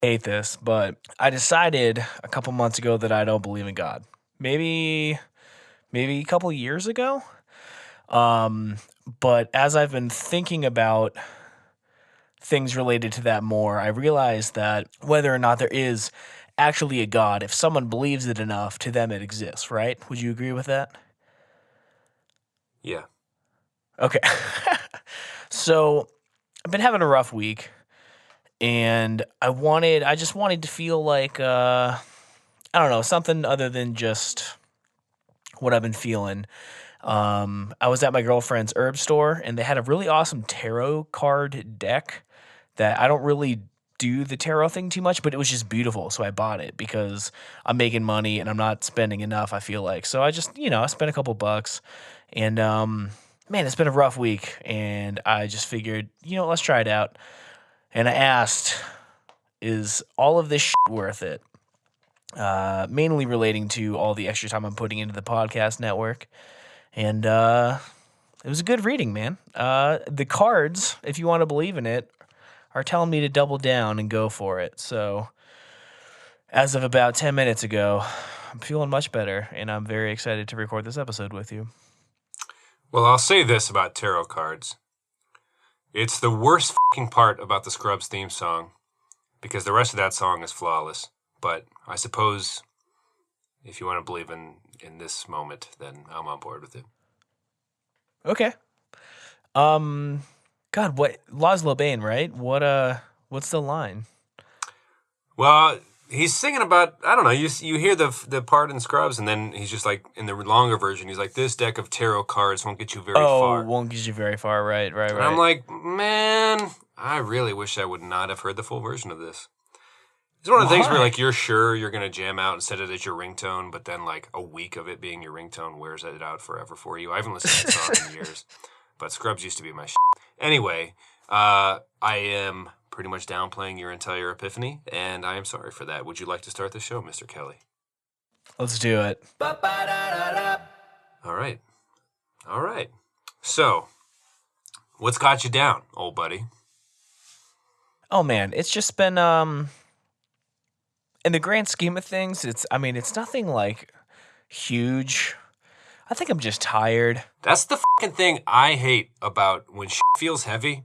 hate this, but I decided a couple months ago that I don't believe in God. Maybe a couple years ago. Um, but as I've been thinking about things related to that more, I realized that whether or not there is actually a God, if someone believes it enough, to them it exists, right? Would you agree with that? Yeah. Okay. So I've been having a rough week, and I just wanted to feel like I don't know, something other than just what I've been feeling. I was at my girlfriend's herb store, and they had a really awesome tarot card deck that I don't really do the tarot thing too much, but it was just beautiful. So I bought it because I'm making money and I'm not spending enough, I feel like. So I just, I spent a couple bucks, and man, it's been a rough week, and I just figured, let's try it out. And I asked, is all of this shit worth it? Mainly relating to all the extra time I'm putting into the podcast network. And it was a good reading, man. The cards, if you want to believe in it, are telling me to double down and go for it. So as of about 10 minutes ago, I'm feeling much better, and I'm very excited to record this episode with you. Well, I'll say this about tarot cards. It's the worst fucking part about the Scrubs theme song, because the rest of that song is flawless. But I suppose if you want to believe in this moment, then I'm on board with it. Okay. God, what Lazlo Bane, right? What's the line? Well, he's singing about, I don't know, you hear the part in Scrubs, and then he's just like, in the longer version, he's like, this deck of tarot cards won't get you very far. Oh, won't get you very far, right. And I'm like, man, I really wish I would not have heard the full version of this. It's one of the things where, like, you're sure you're going to jam out and set it as your ringtone, but then, like, a week of it being your ringtone wears it out forever for you. I haven't listened to that song in years, but Scrubs used to be my shit. Anyway, I am pretty much downplaying your entire epiphany, and I am sorry for that. Would you like to start the show, Mr. Kelly? Let's do it. All right. So, what's got you down, old buddy? Oh, man, it's just been, in the grand scheme of things, it's nothing, like, huge. I think I'm just tired. That's the fucking thing I hate about when shit feels heavy.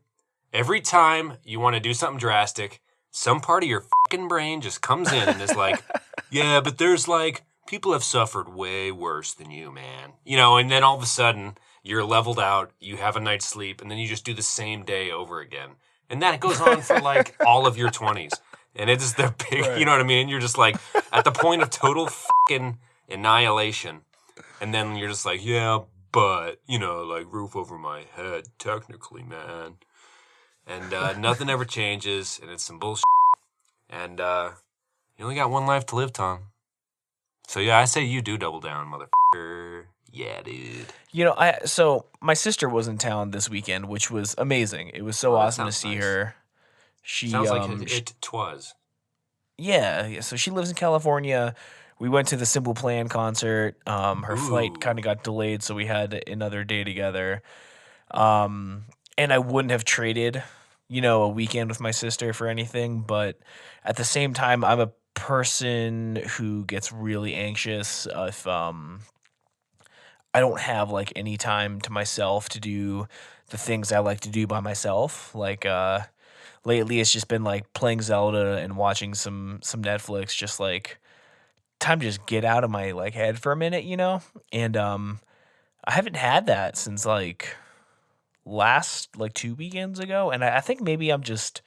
Every time you want to do something drastic, some part of your fucking brain just comes in and is like, yeah, but there's, like, people have suffered way worse than you, man. And then all of a sudden, you're leveled out, you have a night's sleep, and then you just do the same day over again. And that goes on for, like, all of your 20s. And it's the big, right. You know what I mean? You're just, like, at the point of total fucking annihilation. And then you're just like, yeah, but, like, roof over my head, technically, man. And nothing ever changes, and it's some bullshit. And you only got one life to live, Tom. So, yeah, I say you do double down, motherfucker. Yeah, dude. So my sister was in town this weekend, which was amazing. It was so awesome to see her. Sounds like it was. Yeah, so she lives in California. We went to the Simple Plan concert. Her flight kind of got delayed, so we had another day together. And I wouldn't have traded, a weekend with my sister for anything. But at the same time, I'm a person who gets really anxious if I don't have, like, any time to myself to do the things I like to do by myself. Like, lately it's just been, like, playing Zelda and watching some Netflix, just, like, time to just get out of my, like, head for a minute, And I haven't had that since, like, last, like, 2 weekends ago, and I think maybe I'm just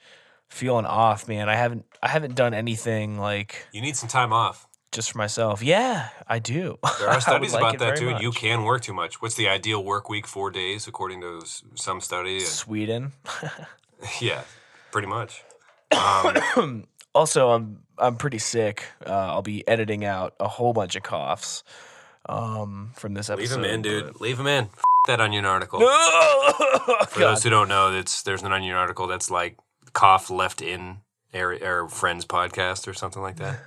feeling off, man. I haven't done anything, like, you need some time off just for myself. Yeah, I do. There are studies about that too. You can work too much. What's the ideal work week? 4 days, according to some study. Sweden. Yeah, pretty much. Also, I'm pretty sick. I'll be editing out a whole bunch of coughs from this episode. Leave them in, dude. Leave them in. That Onion article. For those who don't know, there's an Onion article that's like cough left in our friend's podcast or something like that.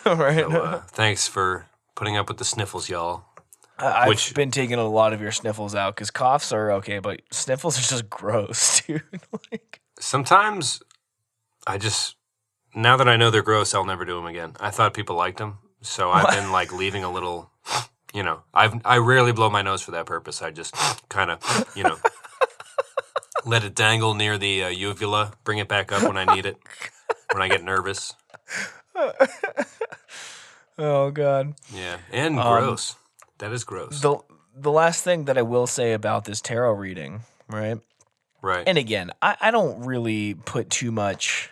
Right. So, thanks for putting up with the sniffles, y'all. I've been taking a lot of your sniffles out because coughs are okay, but sniffles are just gross, dude. Sometimes I just now that I know they're gross, I'll never do them again. I thought people liked them, so I've been like leaving a little. I rarely blow my nose for that purpose. I just kind of let it dangle near the uvula. Bring it back up when I need it. When I get nervous. Oh God. Yeah, and gross. That is gross. The last thing that I will say about this tarot reading, right? Right. And again, I don't really put too much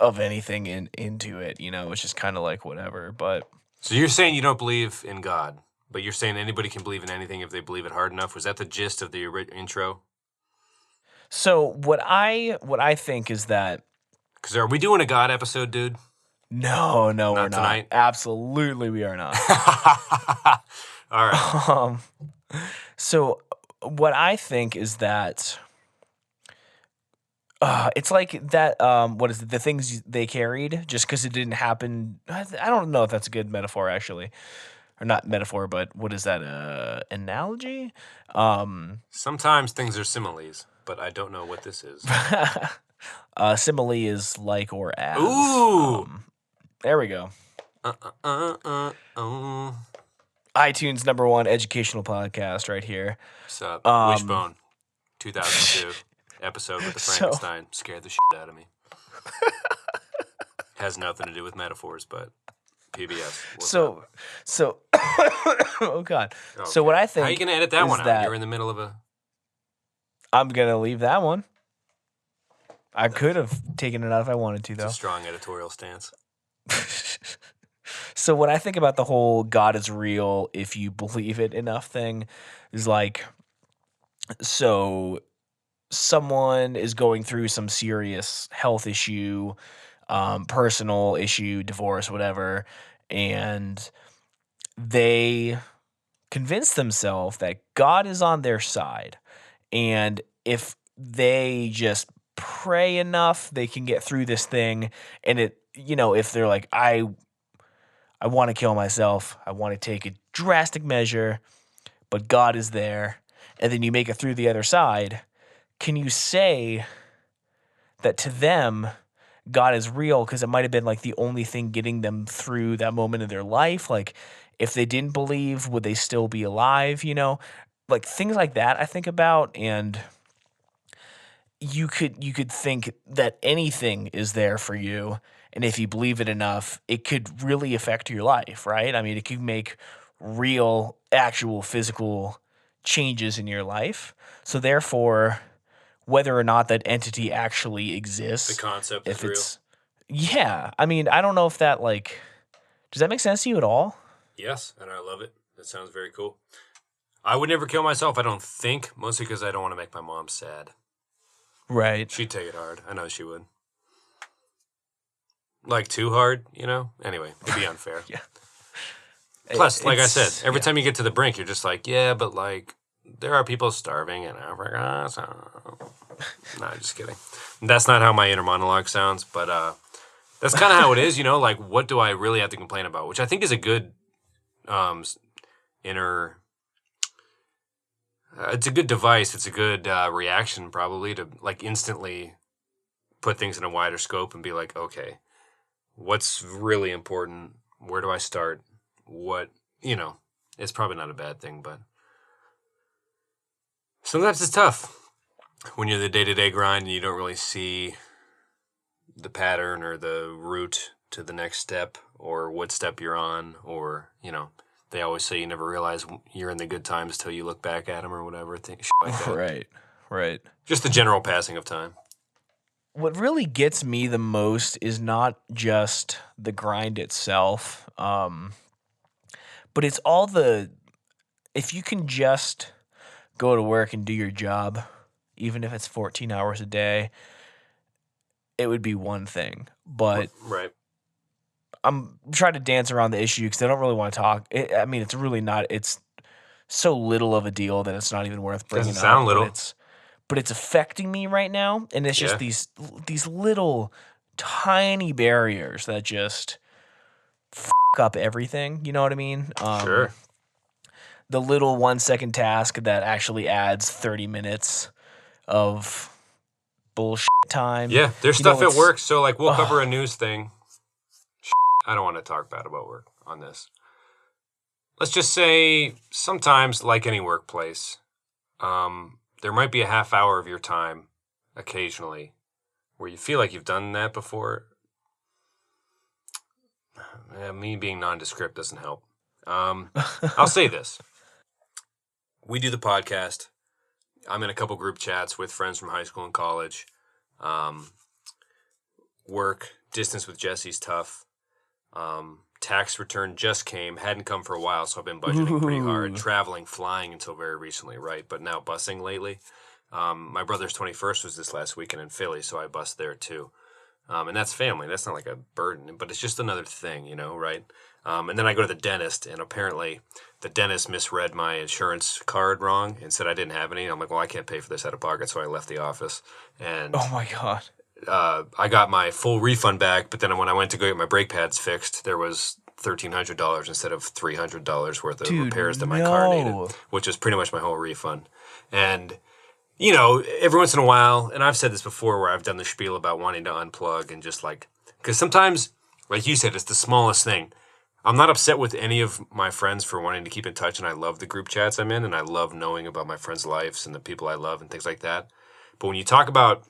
of anything into it. It's just kind of like whatever. But So you're saying you don't believe in God, but you're saying anybody can believe in anything if they believe it hard enough. Was that the gist of the intro? so what I think is that Because are we doing a God episode, dude? no, we're not. Tonight? Absolutely, we are not. All right. So what I think is that it's like that. What is it? The things they carried, just because it didn't happen. I don't know if that's a good metaphor, actually, or not metaphor, but what is that? Analogy? Sometimes things are similes, but I don't know what this is. Simile is like or as. Ooh. There we go. iTunes #1 educational podcast right here. What's up? Wishbone, 2002 episode with the Frankenstein scared the shit out of me. Has nothing to do with metaphors, but PBS. So, oh God. Okay. So what I think how are you gonna edit that one out? that You're in the middle of a. I'm gonna leave that one. I could have taken it out if I wanted to, though. It's a strong editorial stance. So what I think about the whole God is real if you believe it enough thing is like, so someone is going through some serious health issue, personal issue, divorce, whatever, and they convince themselves that God is on their side. And if they just pray enough, they can get through this thing. And if they're like, I want to kill myself, I want to take a drastic measure, but God is there, and then you make it through the other side, can you say that to them, God is real because it might have been like the only thing getting them through that moment of their life? Like, if they didn't believe, would they still be alive? Like things like that I think about, and you could think that anything is there for you, and if you believe it enough, it could really affect your life, right? I mean, it could make real, actual, physical changes in your life. So therefore, whether or not that entity actually exists, The concept is if real. it's yeah, I mean, I don't know if that does that make sense to you at all? Yes, and I love it. That sounds very cool. I would never kill myself, I don't think, mostly because I don't want to make my mom sad. Right. She'd take it hard. I know she would. Like, too hard, Anyway, it'd be unfair. Yeah. Plus, like I said, every time you get to the brink, you're just like, yeah, but, like, there are people starving in Africa, so... No, just kidding. That's not how my inner monologue sounds, but that's kind of how it is, Like, what do I really have to complain about? Which I think is a good inner... it's a good device. It's a good reaction, probably, to, like, instantly put things in a wider scope and be like, okay, what's really important? Where do I start? What, it's probably not a bad thing, but sometimes it's tough when you're the day-to-day grind and you don't really see the pattern or the route to the next step or what step you're on, or, they always say you never realize you're in the good times till you look back at them or whatever, shit like that. Right. Just the general passing of time. What really gets me the most is not just the grind itself, but it's all if you can just go to work and do your job, even if it's 14 hours a day, it would be one thing. But right. I'm trying to dance around the issue because I don't really want to talk. It's really not. It's so little of a deal that it's not even worth bringing up. Doesn't sound little. But it's affecting me right now, and it's just these little tiny barriers that just up everything. You know what I mean? Sure. The little 1 second task that actually adds 30 minutes of bullshit time. Yeah, there's You know, stuff at it's- work. So, like, we'll cover a news thing. I don't want to talk bad about work on this. Let's just say sometimes, like any workplace, there might be a half hour of your time occasionally where you feel like you've done that before. Me being nondescript doesn't help. I'll say this. We do the podcast. I'm in a couple group chats with friends from high school and college. Work, distance with Jesse's tough. Tax return just came, hadn't come for a while, so I've been budgeting pretty hard. Traveling, flying until very recently, right? But now busing lately. My brother's 21st was this last weekend in Philly, so I bust there too. And that's family. That's not like a burden, but it's just another thing, you know, right? And then I go to the dentist, and apparently the dentist misread my insurance card wrong and said I didn't have any. I'm like, well, I can't pay for this out of pocket, so I left the office. And oh my God. I got my full refund back, but then when I went to go get my brake pads fixed, there was $1,300 instead of $300 worth of repairs that my car needed, which is pretty much my whole refund. And, you know, every once in a while, and I've said this before where I've done the spiel about wanting to unplug and just like, because sometimes, like you said, it's the smallest thing. I'm not upset with any of my friends for wanting to keep in touch, and I love the group chats I'm in, and I love knowing about my friends' lives and the people I love and things like that. But when you talk about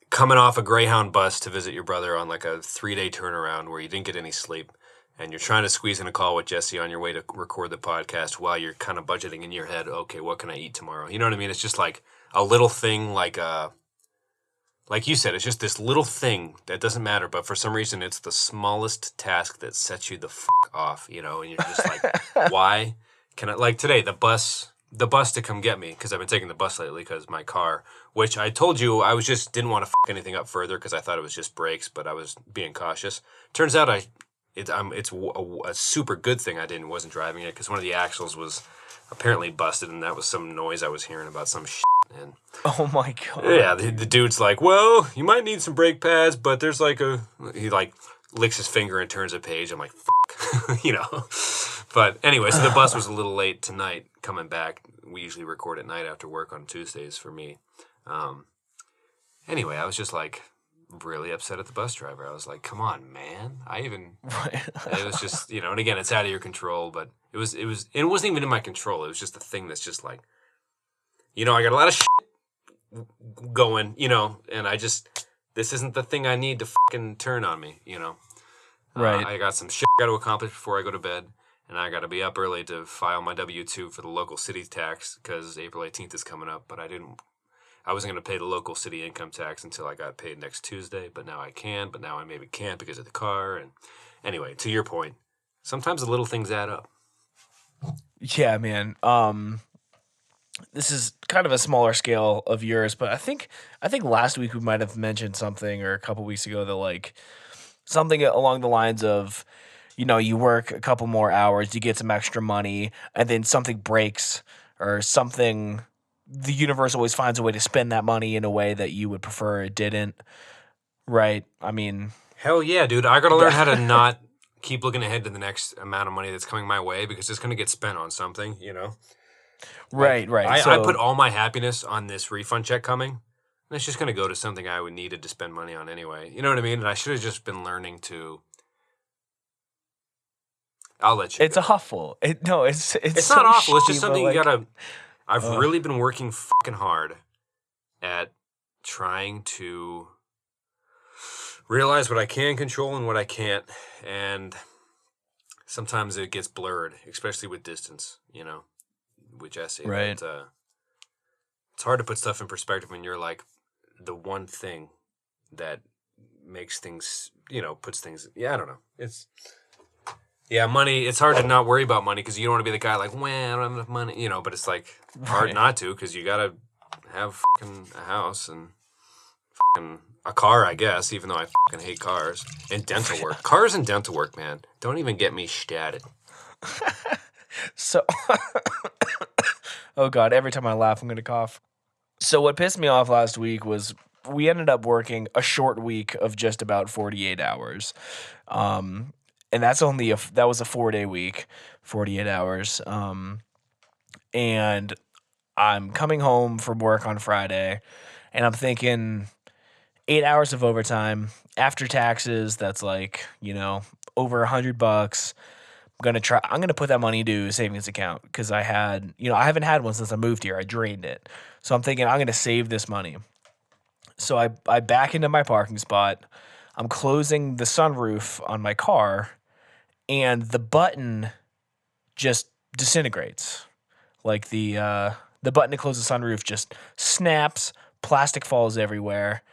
coming off a Greyhound bus to visit your brother on like a 3-day turnaround where you didn't get any sleep, and you're trying to squeeze in a call with Jesse on your way to record the podcast while you're kind of budgeting in your head, okay, what can I eat tomorrow? You know what I mean? It's just like a little thing, like you said, it's just this little thing that doesn't matter, but for some reason it's the smallest task that sets you the fuck off, you know, and you're just like, why can I, like today, the bus to come get me, because I've been taking the bus lately because my car, which I told you I was just didn't want to fuck anything up further because I thought it was just brakes, but I was being cautious. Turns out it's a super good thing I wasn't driving it, because one of the axles was apparently busted, and that was some noise I was hearing about some shit. And oh my God. Yeah, the dude's like, well, you might need some brake pads, but there's like he like licks his finger and turns a page. I'm like, fuck, you know. But anyway, so the bus was a little late tonight coming back. We usually record at night after work on Tuesdays for me. Anyway, I was just like really upset at the bus driver. I was like, come on, man. It was just, you know, and again, it's out of your control, but it wasn't even in my control. It was just a thing that's just like, you know, I got a lot of shit going, you know, and this isn't the thing I need to fucking turn on me, you know. Right. I got some shit I got to accomplish before I go to bed, and I got to be up early to file my W-2 for the local city tax because April 18th is coming up, but I wasn't going to pay the local city income tax until I got paid next Tuesday, but now I can, but now I maybe can't because of the car. And anyway, to your point, sometimes the little things add up. Yeah, man. This is kind of a smaller scale of yours, but I think last week we might have mentioned something, or a couple weeks ago, that like something along the lines of, you know, you work a couple more hours, you get some extra money, and then something breaks or something. The universe always finds a way to spend that money in a way that you would prefer it didn't. Right? I mean, hell yeah, dude. I got to learn how to not keep looking ahead to the next amount of money that's coming my way, because it's going to get spent on something, you know? Right. I put all my happiness on this refund check coming, and it's just going to go to something I would needed to spend money on anyway. You know what I mean? And I should have just been learning to. I'll let you. It's a huffle. It's so not awful. It's just something you gotta. I've really been working fucking hard at trying to realize what I can control and what I can't, and sometimes it gets blurred, especially with distance. You know. With Jesse, right? But, it's hard to put stuff in perspective when you're like the one thing that makes things, you know, puts things. Yeah, I don't know. Money. It's hard to not worry about money because you don't want to be the guy like, well, I don't have enough money, you know. But it's like hard not to, because you gotta have fucking a house and fucking a car, I guess. Even though I fucking hate cars and dental work. Cars and dental work, man. Don't even get me started. So, oh God, every time I laugh, I'm going to cough. So what pissed me off last week was we ended up working a short week of just about 48 hours. And that's that was a 4-day week, 48 hours. And I'm coming home from work on Friday, And I'm thinking 8 hours of overtime after taxes. That's like, over $100. I'm gonna put that money into a savings account because I haven't had one since I moved here. I drained it. So I'm thinking I'm gonna save this money. So I back into my parking spot. I'm closing the sunroof on my car, and the button just disintegrates. Like the button to close the sunroof just snaps, plastic falls everywhere,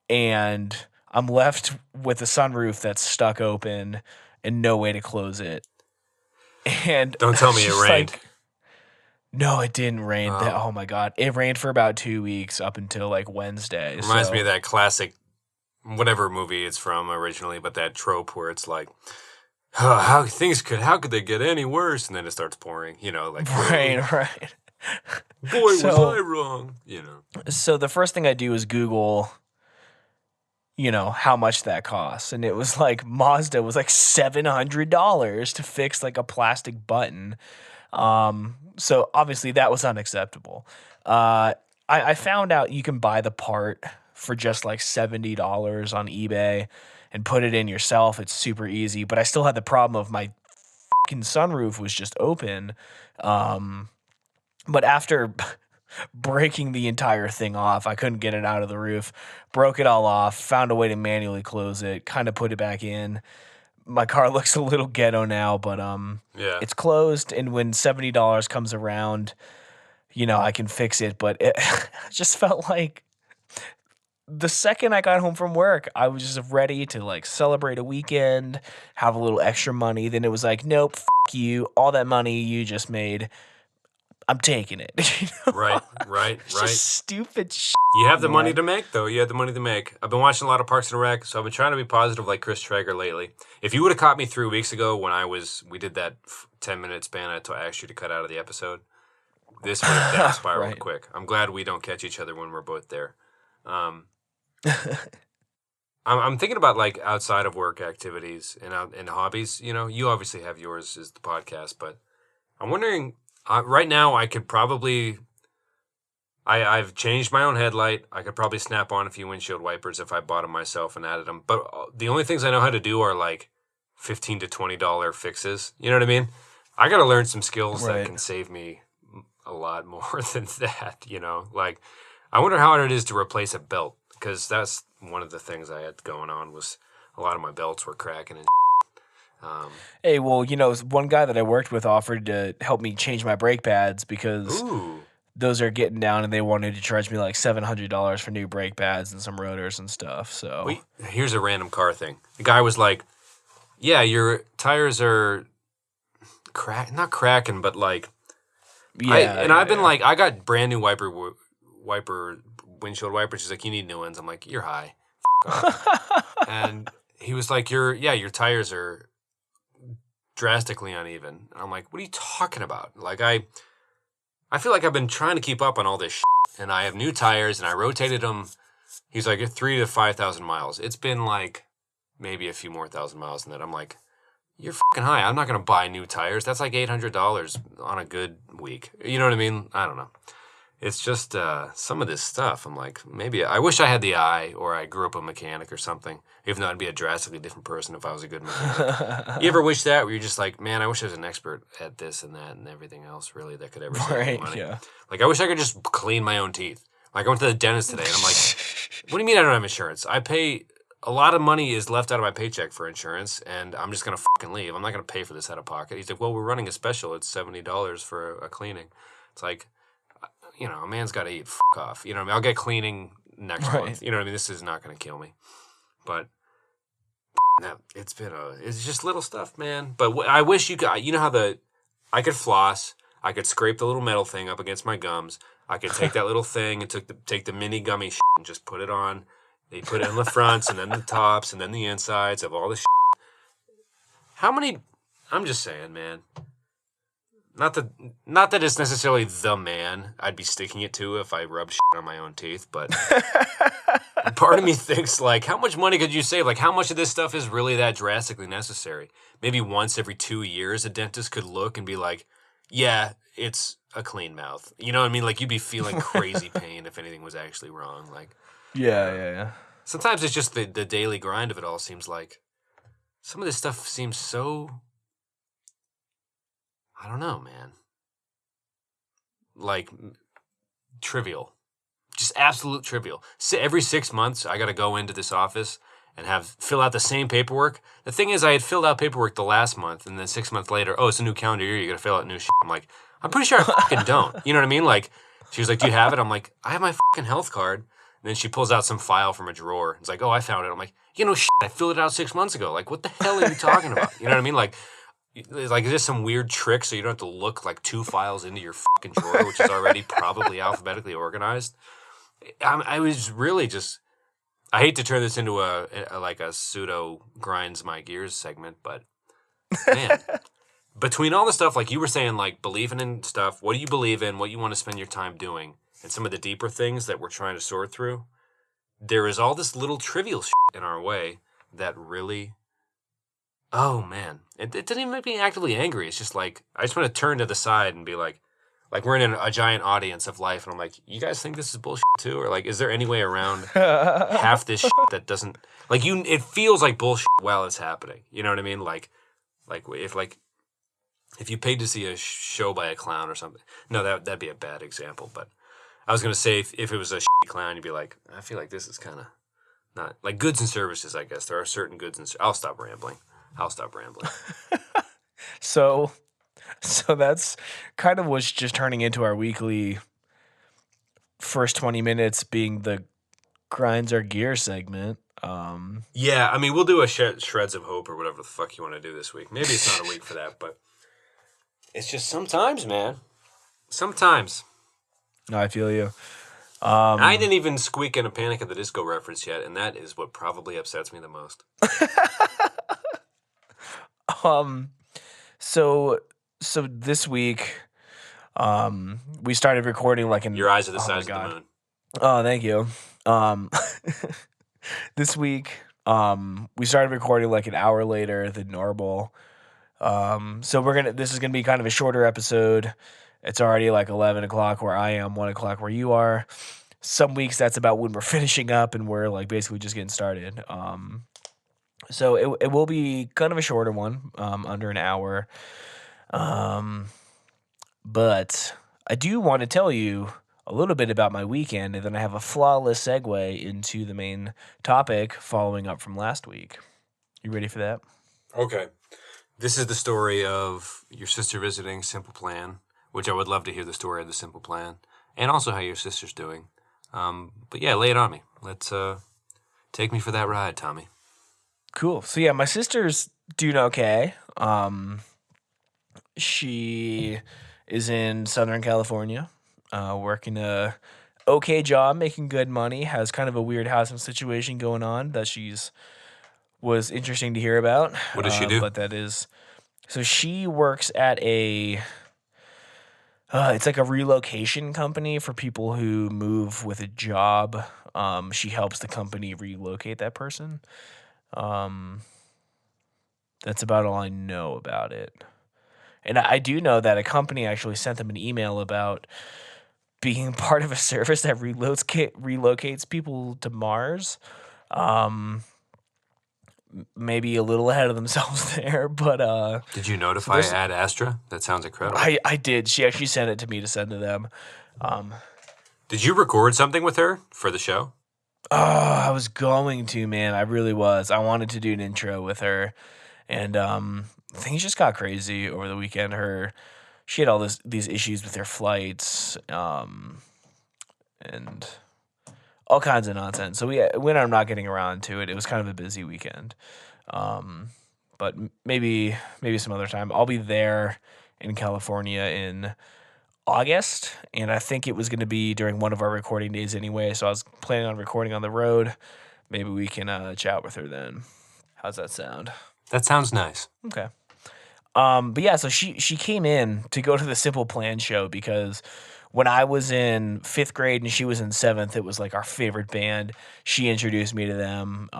and I'm left with a sunroof that's stuck open and no way to close it. And Don't tell me it rained. No, it didn't rain. Oh my God. It rained for about 2 weeks up until like Wednesday. Reminds me of that classic, whatever movie it's from originally, but that trope where it's like, how could they get any worse? And then it starts pouring, like. Right. Boy, was I wrong, So the first thing I do is Google, how much that costs. And it was like Mazda was like $700 to fix like a plastic button. So obviously that was unacceptable. I found out you can buy the part for just like $70 on eBay and put it in yourself. It's super easy, but I still had the problem of my fucking sunroof was just open. But after breaking the entire thing off, I couldn't get it out of the roof, broke it all off, found a way to manually close it, kind of put it back in. My car looks a little ghetto now, but it's closed, and when $70 comes around, I can fix it. But it just felt like the second I got home from work, I was just ready to like celebrate a weekend, have a little extra money. Then it was like, nope, you, all that money you just made, I'm taking it. Right. Just stupid shit. You have the money to make, though. You have the money to make. I've been watching a lot of Parks and Rec, so I've been trying to be positive like Chris Traeger lately. If you would have caught me 3 weeks ago when we did that 10-minute span I asked you to cut out of the episode, this would have down spiraled quick. I'm glad we don't catch each other when we're both there. I'm thinking about like outside of work activities and hobbies. You obviously have yours is the podcast, but I'm wondering right now I could probably I've changed my own headlight. I could probably snap on a few windshield wipers if I bought them myself and added them. But the only things I know how to do are like $15 to $20 fixes. You know what I mean? I got to learn some skills that can save me a lot more than that. Like I wonder how hard it is to replace a belt, because that's one of the things I had going on was a lot of my belts were cracking and. Hey, well, one guy that I worked with offered to help me change my brake pads because those are getting down, and they wanted to charge me like $700 for new brake pads and some rotors and stuff. So here's a random car thing. The guy was like, "Yeah, your tires are not cracking, but like." I've been like, I got brand new windshield wipers. She's like, "You need new ones." I'm like, "You're high." And he was like, your tires are drastically uneven." And I'm like, "What are you talking about?" Like I feel like I've been trying to keep up on all this shit, and I have new tires and I rotated them. He's like 3,000 to 5,000 miles. It's been like maybe a few more thousand miles than that. I'm like, "You're fucking high. I'm not going to buy new tires. That's like $800 on a good week." You know what I mean? I don't know. It's just some of this stuff. I'm like, maybe I wish I had the eye, or I grew up a mechanic or something. Even though I'd be a drastically different person if I was a good mechanic. You ever wish that? Where you're just like, man, I wish I was an expert at this and that and everything else, really, that could ever save me money. Yeah. Like, I wish I could just clean my own teeth. Like, I went to the dentist today, and I'm like, what do you mean I don't have insurance? I pay a lot of money is left out of my paycheck for insurance, and I'm just going to fucking leave. I'm not going to pay for this out of pocket. He's like, well, we're running a special. It's $70 for a cleaning. It's like, a man's got to eat. Fuck off. You know what I mean? I'll get cleaning next month. You know what I mean? This is not going to kill me. But it's just little stuff, man. But I wish you could, how I could floss. I could scrape the little metal thing up against my gums. I could take that little thing and take the mini gummy shit and just put it on. They put it on the fronts and then the tops and then the insides of all the shit. How many, I'm just saying, man. Not that it's necessarily the man I'd be sticking it to if I rub shit on my own teeth, but part of me thinks, like, how much money could you save? Like, how much of this stuff is really that drastically necessary? Maybe once every 2 years, a dentist could look and be like, yeah, a clean mouth. You know what I mean? Like, you'd be feeling crazy pain if anything was actually wrong. Like, Yeah. sometimes it's just the daily grind of it all seems like some of this stuff seems so, I don't know, man. Like, trivial. Just absolute trivial. Every 6 months, I got to go into this office and fill out the same paperwork. The thing is, I had filled out paperwork the last month, and then 6 months later, oh, it's a new calendar year, you got to fill out new shit. I'm like, I'm pretty sure I fucking don't. You know what I mean? Like, she was like, do you have it? I'm like, I have my fucking health card. And then she pulls out some file from a drawer. It's like, oh, I found it. I'm like, I filled it out 6 months ago. Like, what the hell are you talking about? You know what I mean? Like, is this some weird trick so you don't have to look like 2 files into your fucking drawer, which is already probably alphabetically organized? I was really just, I hate to turn this into a pseudo grinds my gears segment, but man, between all the stuff, like you were saying, like believing in stuff, what do you believe in, what you want to spend your time doing, and some of the deeper things that we're trying to sort through, there is all this little trivial shit in our way that really, oh man, it doesn't even make me actively angry. It's just like, I just want to turn to the side and be like we're in a giant audience of life, and I'm like, you guys think this is bullshit too? Or like, is there any way around half this shit that doesn't, like, it feels like bullshit while it's happening. You know what I mean? Like if you paid to see a show by a clown or something. No, that'd be a bad example. But I was going to say, if it was a shitty clown, you'd be like, I feel like this is kind of not, like goods and services, I guess. There are certain goods and I'll stop rambling. So that's kind of what's just turning into our weekly first 20 minutes being the grinds our gear segment. Yeah, I mean, we'll do a shreds of hope or whatever the fuck you want to do this week. Maybe it's not a week for that, but it's just sometimes, man. Sometimes. No, I feel you. I didn't even squeak in a Panic at the Disco reference yet, and that is what probably upsets me the most. So this week, we started recording like Your eyes are the size of the moon. Oh, thank you. This week, we started recording like an hour later than normal. So this is gonna be kind of a shorter episode. It's already like 11 o'clock where I am, 1 o'clock where you are. Some weeks that's about when we're finishing up and we're like basically just getting started. So it will be kind of a shorter one, under an hour. But I do want to tell you a little bit about my weekend, and then I have a flawless segue into the main topic following up from last week. You ready for that? Okay. This is the story of your sister visiting Simple Plan, which I would love to hear the story of the Simple Plan, and also how your sister's doing. But yeah, lay it on me. Let's take me for that ride, Tommy. Cool. So yeah, my sister's doing okay. She is in Southern California, working a okay job, making good money, has kind of a weird housing situation going on that was interesting to hear about. What does she do? But so she works at it's like a relocation company for people who move with a job. She helps the company relocate that person. That's about all I know about it. And I do know that a company actually sent them an email about being part of a service that relocates people to Mars. Maybe a little ahead of themselves there, but did you notify Ad Astra? That sounds incredible. I did. She actually sent it to me to send to them. Did you record something with her for the show? Oh, I was going to, man. I really was. I wanted to do an intro with her, and things just got crazy over the weekend. She had all these issues with her flights, and all kinds of nonsense. So we ended up not getting around to it. It was kind of a busy weekend, but maybe some other time. I'll be there in California in August, and I think it was going to be during one of our recording days anyway, so I was planning on recording on the road. Maybe we can chat with her then. How's that sound? That sounds nice. Okay. But yeah, so she came in to go to the Simple Plan show because when I was in 5th grade and she was in 7th, it was like our favorite band. She introduced me to them.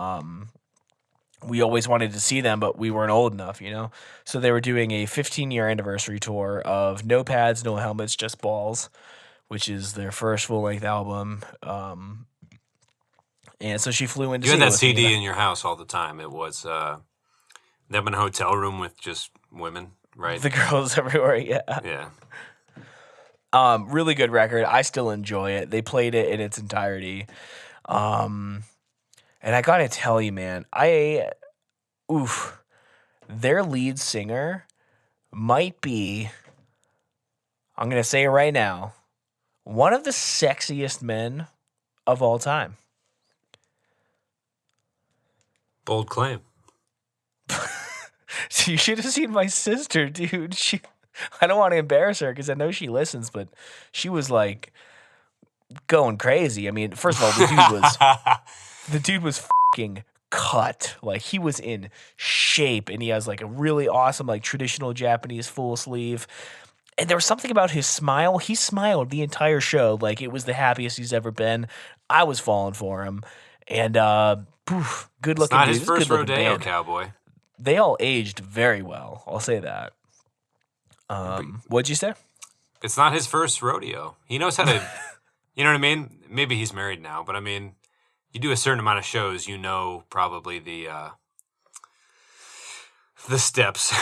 we always wanted to see them, but we weren't old enough, you know? So they were doing a 15-year anniversary tour of No Pads, No Helmets, Just Balls, which is their first full-length album. And so she flew in to You see had it that with me. CD in your house all the time. It was them in a hotel room with just women, right? The girls everywhere, yeah. Yeah. Really good record. I still enjoy it. They played it in its entirety. And I gotta tell you, man, their lead singer might be, I'm gonna say it right now, one of the sexiest men of all time. Bold claim. So you should have seen my sister, dude. I don't want to embarrass her because I know she listens, but she was like going crazy. I mean, first of all, the dude was fucking cut. Like he was in shape, and he has like a really awesome like traditional Japanese full sleeve. And there was something about his smile. He smiled the entire show like it was the happiest he's ever been. I was falling for him, and good It's looking not dude. his It's a first good-looking rodeo, band. cowboy. They all aged very well. I'll say that. What'd you say? It's not his first rodeo. He knows how to, you know what I mean? Maybe he's married now, but I mean, you do a certain amount of shows, you know, probably the steps,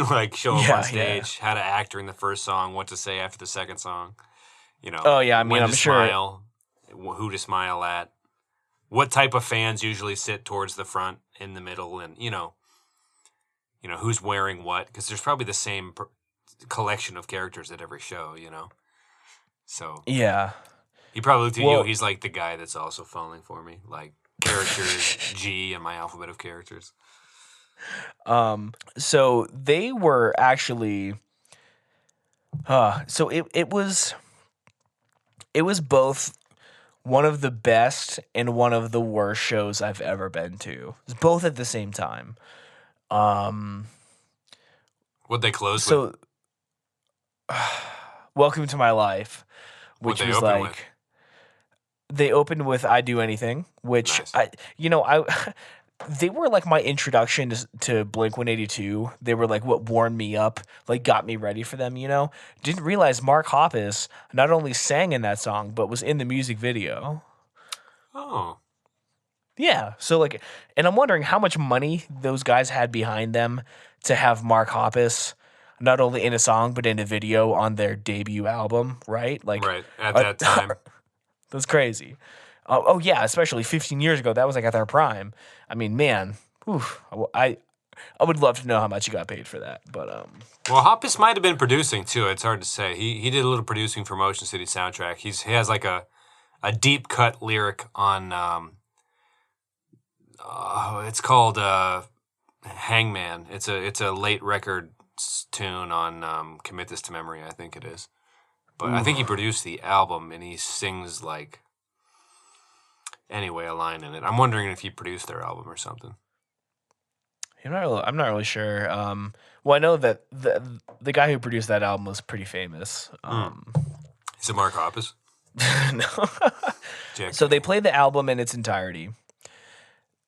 like show up on stage, how to act during the first song, what to say after the second song, you know. Oh yeah, I mean, when I'm to sure. smile, who to smile at, what type of fans usually sit towards the front, in the middle, and you know who's wearing what, because there's probably the same collection of characters at every show, you know. So Yeah. he probably looked at you. He's like the guy that's also falling for me, like characters G in my alphabet of characters. So they were actually. So it was both one of the best and one of the worst shows I've ever been to. It was both at the same time. What'd they close with? So, Welcome to My Life, which What'd they was open like with? they opened with "I Do Anything," which Nice. they were like my introduction to Blink-182. They were like what warmed me up, like got me ready for them. You know, didn't realize Mark Hoppus not only sang in that song but was in the music video. Oh, Yeah, so like, and I'm wondering how much money those guys had behind them to have Mark Hoppus not only in a song but in a video on their debut album, right? Like, right. At that time. that's crazy. Oh yeah, especially 15 years ago, that was like at their prime. I mean, man, I would love to know how much he got paid for that, but Well, Hoppus might have been producing too. It's hard to say. He did a little producing for Motion City soundtrack. He has like a deep cut lyric on it's called Hangman. It's a late record tune on Commit This to Memory, I think it is. But I think he produced the album and he sings like anyway a line in it. I'm wondering if he produced their album or something. I'm not really sure. Well, I know that the guy who produced that album was pretty famous. Is it Mark Hoppus? No. So they played the album in its entirety.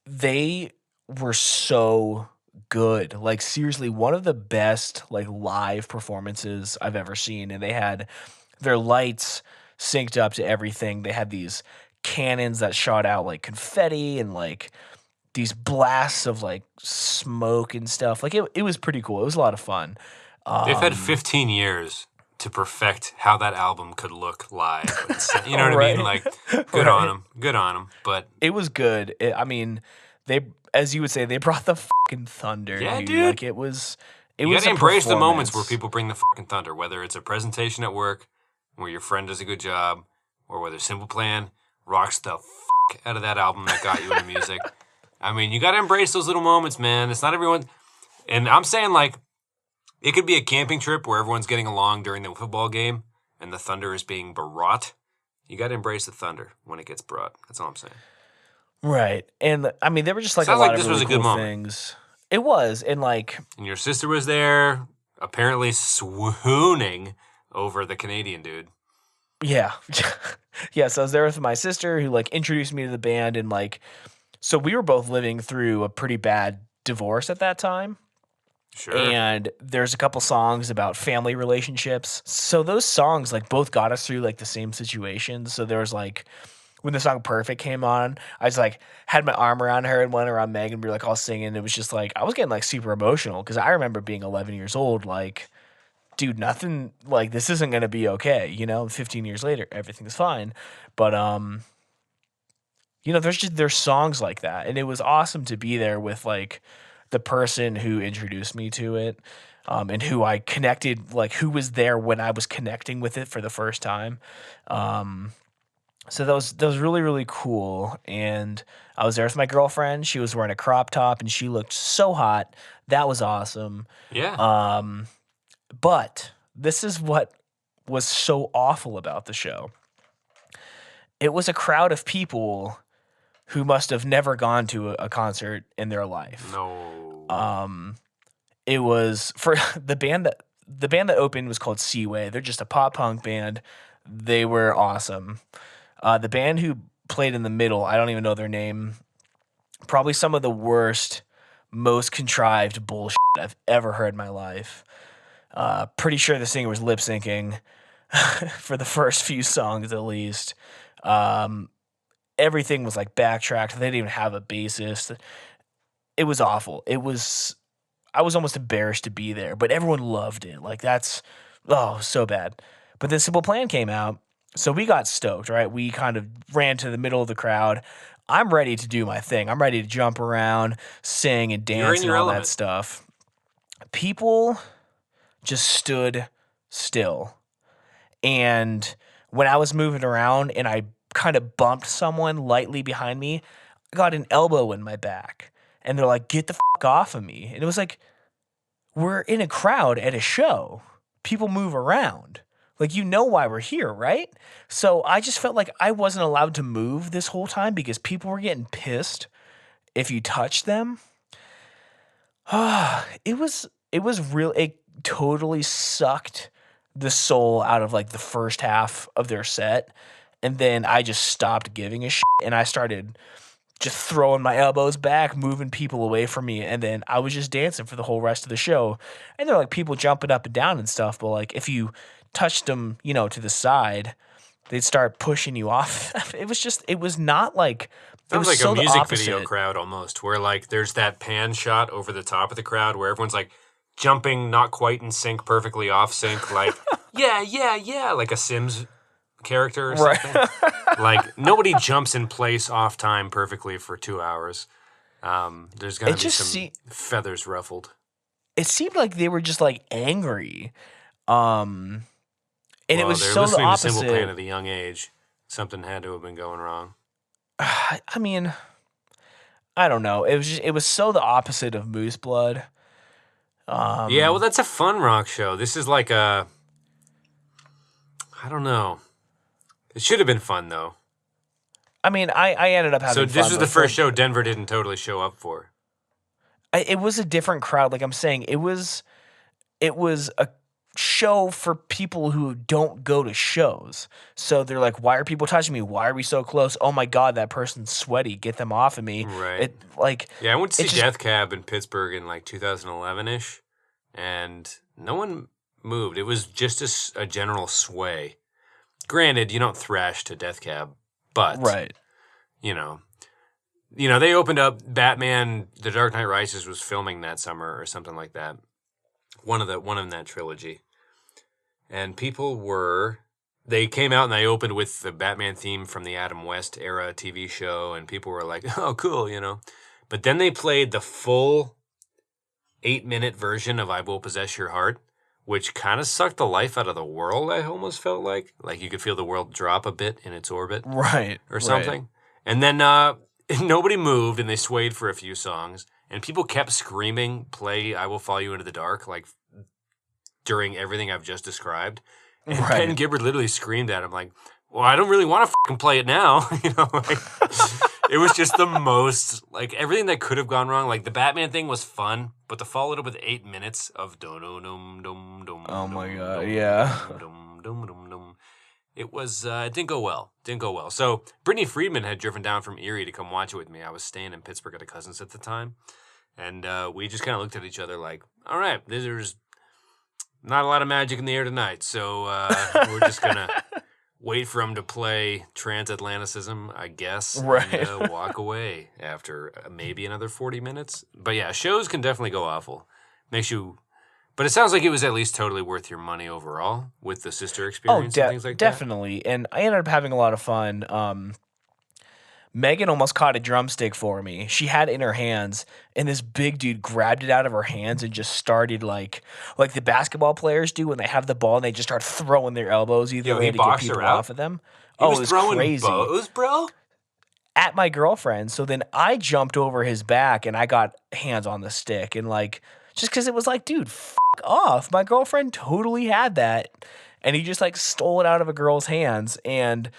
They were so good. Like seriously, one of the best like live performances I've ever seen. And they had their lights synced up to everything. They had these cannons that shot out like confetti and like these blasts of like smoke and stuff. Like it was pretty cool. It was a lot of fun. They've had 15 years to perfect how that album could look live. You know what I mean? Like, good on them. Good on them. But it was good. I mean, they, as you would say, they brought the fucking thunder. Yeah, dude. dude. Like it was. You gotta embrace the moments where performance. people bring the fucking thunder, whether it's a presentation at work where your friend does a good job, or whether Simple Plan rocks the fuck out of that album that got you into music. I mean, you gotta embrace those little moments, man. It's not everyone. And I'm saying, like, it could be a camping trip where everyone's getting along during the football game and the thunder is being brought. You gotta embrace the thunder when it gets brought. That's all I'm saying. Right. And I mean, there were just like Sounds a lot like of this was really a good cool moment. things. It was. And like, And your sister was there, apparently swooning over the Canadian dude. yeah. Yes, I was there with my sister who like introduced me to the band and like So we were both living through a pretty bad divorce at that time. Sure. And there's a couple songs about family relationships. So those songs like both got us through like the same situations. So there was like when the song Perfect came on, I was like had my arm around her and went around Megan. We were like all singing. It was just like I was getting like super emotional because I remember being 11 years old, like, dude, nothing like this isn't gonna be okay, 15 years later, everything's fine. But there's songs like that. And it was awesome to be there with like the person who introduced me to it. And who I connected, like who was there when I was connecting with it for the first time. So that was really, really cool. And I was there with my girlfriend. She was wearing a crop top and she looked so hot. That was awesome. Yeah. But this is what was so awful about the show. It was a crowd of people who must have never gone to a concert in their life. No. It was for the band that opened was called Seaway. They're just a pop punk band. They were awesome. The band who played in the middle, I don't even know their name. Probably some of the worst, most contrived bullshit I've ever heard in my life. Pretty sure the singer was lip syncing for the first few songs at least. Everything was like backtracked. They didn't even have a bassist. It was awful. I was almost embarrassed to be there, but everyone loved it. Like so bad. But then Simple Plan came out. So we got stoked, right? We kind of ran to the middle of the crowd. I'm ready to do my thing. I'm ready to jump around, sing and You're dance in and your all element. that stuff. People just stood still. And when I was moving around and I kind of bumped someone lightly behind me, I got an elbow in my back. And they're like, get the fuck off of me. And it was like, we're in a crowd at a show. People move around. Like, why we're here, right? So I just felt like I wasn't allowed to move this whole time because people were getting pissed if you touched them. It totally sucked the soul out of like the first half of their set. And then I just stopped giving a shit and I started just throwing my elbows back, moving people away from me. And then I was just dancing for the whole rest of the show. And there were like people jumping up and down and stuff. But like if you touched them, to the side, they'd start pushing you off. It was not like, it Sounds was like so a the music opposite. video crowd almost, where like there's that pan shot over the top of the crowd where everyone's like jumping not quite in sync, perfectly off sync, like yeah, like a Sims character or something. Right. Like nobody jumps in place off time perfectly for 2 hours. There's gonna be some feathers ruffled. It seemed like they were just like angry. And it was they're so the listening to opposite. Simple Plan at a young age. Something had to have been going wrong. I mean, I don't know. It was so the opposite of Moose Blood. Yeah, well, that's a fun rock show. This is like I don't know. It should have been fun though. I mean, I ended up having So this fun, was but the first show Denver didn't totally show up for. it was a different crowd. Like I'm saying, it was a show for people who don't go to shows. So they're like, why are people touching me? Why are we so close? Oh my God, that person's sweaty. Get them off of me. Right. Yeah, I went to see Death Cab in Pittsburgh in like 2011-ish, and no one moved. It was just a general sway. Granted, you don't thrash to Death Cab, but right. They opened up Batman: The Dark Knight Rises was filming that summer or something like that. One in that trilogy. And they came out and they opened with the Batman theme from the Adam West era TV show, and people were like, oh, cool, But then they played the full 8-minute version of I Will Possess Your Heart, which kind of sucked the life out of the world, I almost felt like. Like you could feel the world drop a bit in its orbit. Right. Or something. Right. And then nobody moved, and they swayed for a few songs. And people kept screaming, play I Will Follow You Into the Dark, like during everything I've just described. And Ben Gibbard literally screamed at him like, well, I don't really want to fucking play it now. It was just the most, like everything that could have gone wrong. Like the Batman thing was fun, but to follow it up with 8 minutes of dum dum dum dum. Oh my God, yeah. It was it didn't go well. So Brittany Friedman had driven down from Erie to come watch it with me. I was staying in Pittsburgh at a cousin's at the time, and we just kind of looked at each other like, "All right, there's not a lot of magic in the air tonight, so we're just gonna wait for him to play Transatlanticism, I guess, Right. and walk away after maybe another 40 minutes." But yeah, shows can definitely go awful. Makes you. But it sounds like it was at least totally worth your money overall with the sister experience and things like definitely. And I ended up having a lot of fun. Megan almost caught a drumstick for me. She had it in her hands, and this big dude grabbed it out of her hands and just started like the basketball players do when they have the ball and they just start throwing their elbows either way to get people off of them. He was throwing crazy. Bows, bro? At my girlfriend. So then I jumped over his back and I got hands on the stick and like just because it was like, dude, f off. My girlfriend totally had that, and he just like stole it out of a girl's hands and.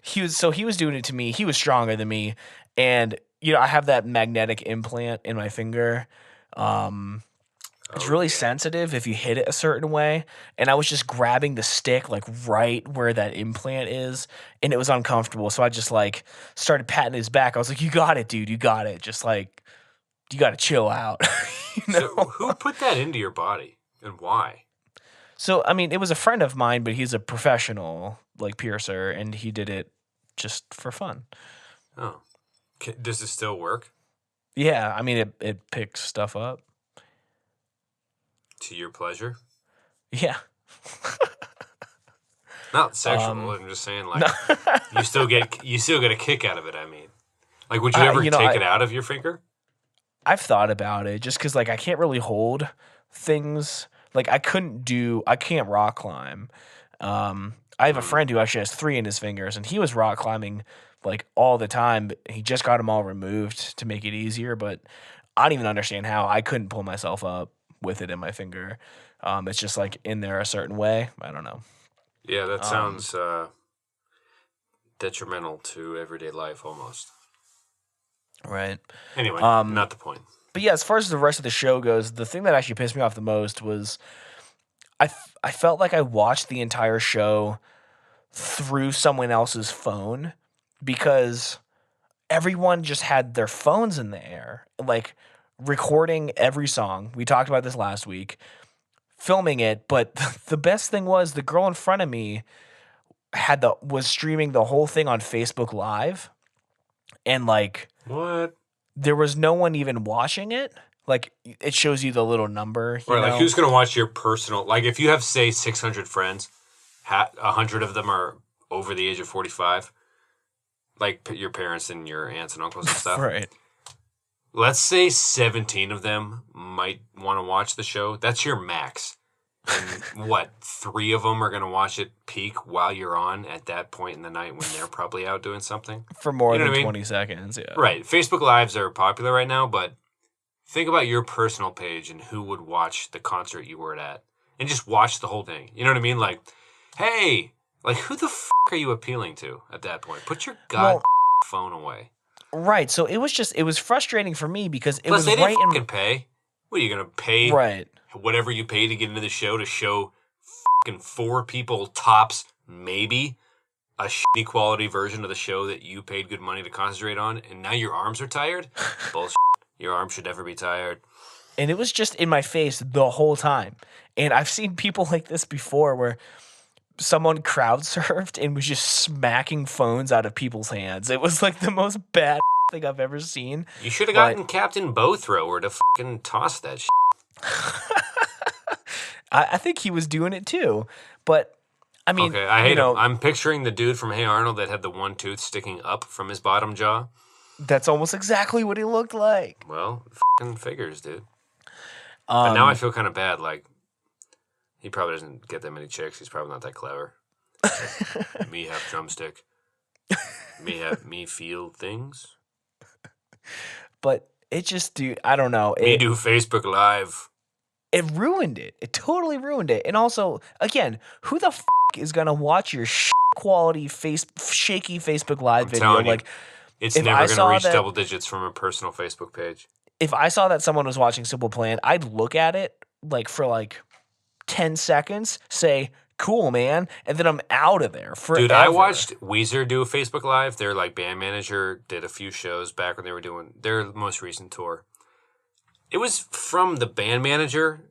He was doing it to me. He was stronger than me, and I have that magnetic implant in my finger. It's really sensitive if you hit it a certain way, and I was just grabbing the stick like right where that implant is, and it was uncomfortable. So I just like started patting his back. I was like, "You got it, dude. You got it. Just like you got to chill out." So who put that into your body and why? So, I mean, it was a friend of mine, but he's a professional, like, piercer, and he did it just for fun. Oh. Does it still work? Yeah, I mean, it picks stuff up. To your pleasure? Yeah. Not sexual, I'm just saying, like, you still get a kick out of it, I mean. Like, would you ever take it out of your finger? I've thought about it, just because, like, I can't really hold things. Like, I can't rock climb. I have a friend who actually has 3 in his fingers, and he was rock climbing, like, all the time. But he just got them all removed to make it easier, but I don't even understand how. I couldn't pull myself up with it in my finger. It's just, like, in there a certain way. I don't know. Yeah, that sounds detrimental to everyday life almost. Right. Anyway, not the point. But yeah, as far as the rest of the show goes, the thing that actually pissed me off the most was I felt like I watched the entire show through someone else's phone because everyone just had their phones in the air, like recording every song. We talked about this last week, filming it. But the best thing was the girl in front of me was streaming the whole thing on Facebook Live, and like what? There was no one even watching it. Like, it shows you the little number. Right, like, who's going to watch your personal... Like, if you have, say, 600 friends, 100 of them are over the age of 45, like your parents and your aunts and uncles and stuff. Right. Let's say 17 of them might want to watch the show. That's your max. And what, 3 of them are going to watch it peak while you're on at that point in the night when they're probably out doing something? For more than 20 seconds, yeah. Right. Facebook Lives are popular right now, but think about your personal page and who would watch the concert you were at. And just watch the whole thing. You know what I mean? Like, hey, like, who the f*** are you appealing to at that point? Put your phone away. Right. So it was frustrating for me because it Plus, was they right didn't fucking pay. What, are you going to pay? Right. Whatever you pay to get into the show to show fucking 4 people tops, maybe, a shitty quality version of the show that you paid good money to concentrate on, and now your arms are tired? Bullshit. Your arms should never be tired. And it was just in my face the whole time. And I've seen people like this before where someone crowd surfed and was just smacking phones out of people's hands. It was like the most bad thing I've ever seen. You should have gotten Captain Bowthrower to fucking toss that shit. I think he was doing it too, but I mean, okay, I hate him. I'm picturing the dude from Hey Arnold that had the one tooth sticking up from his bottom jaw. That's almost exactly what he looked like. Well, fucking figures, dude. But now I feel kind of bad. Like, he probably doesn't get that many chicks. He's probably not that clever. Me have drumstick. Me feel things. But it just, dude, I don't know. Me do Facebook Live. It ruined it. It totally ruined it. And also, again, who the f*** is going to watch your quality shaky Facebook Live video? Like, it's never going to reach double digits from a personal Facebook page. If I saw that someone was watching Simple Plan, I'd look at it like for like 10 seconds, say, cool, man. And then I'm out of there forever. Dude, I watched Weezer do a Facebook Live. Their like band manager did a few shows back when they were doing their most recent tour. It was from the band manager,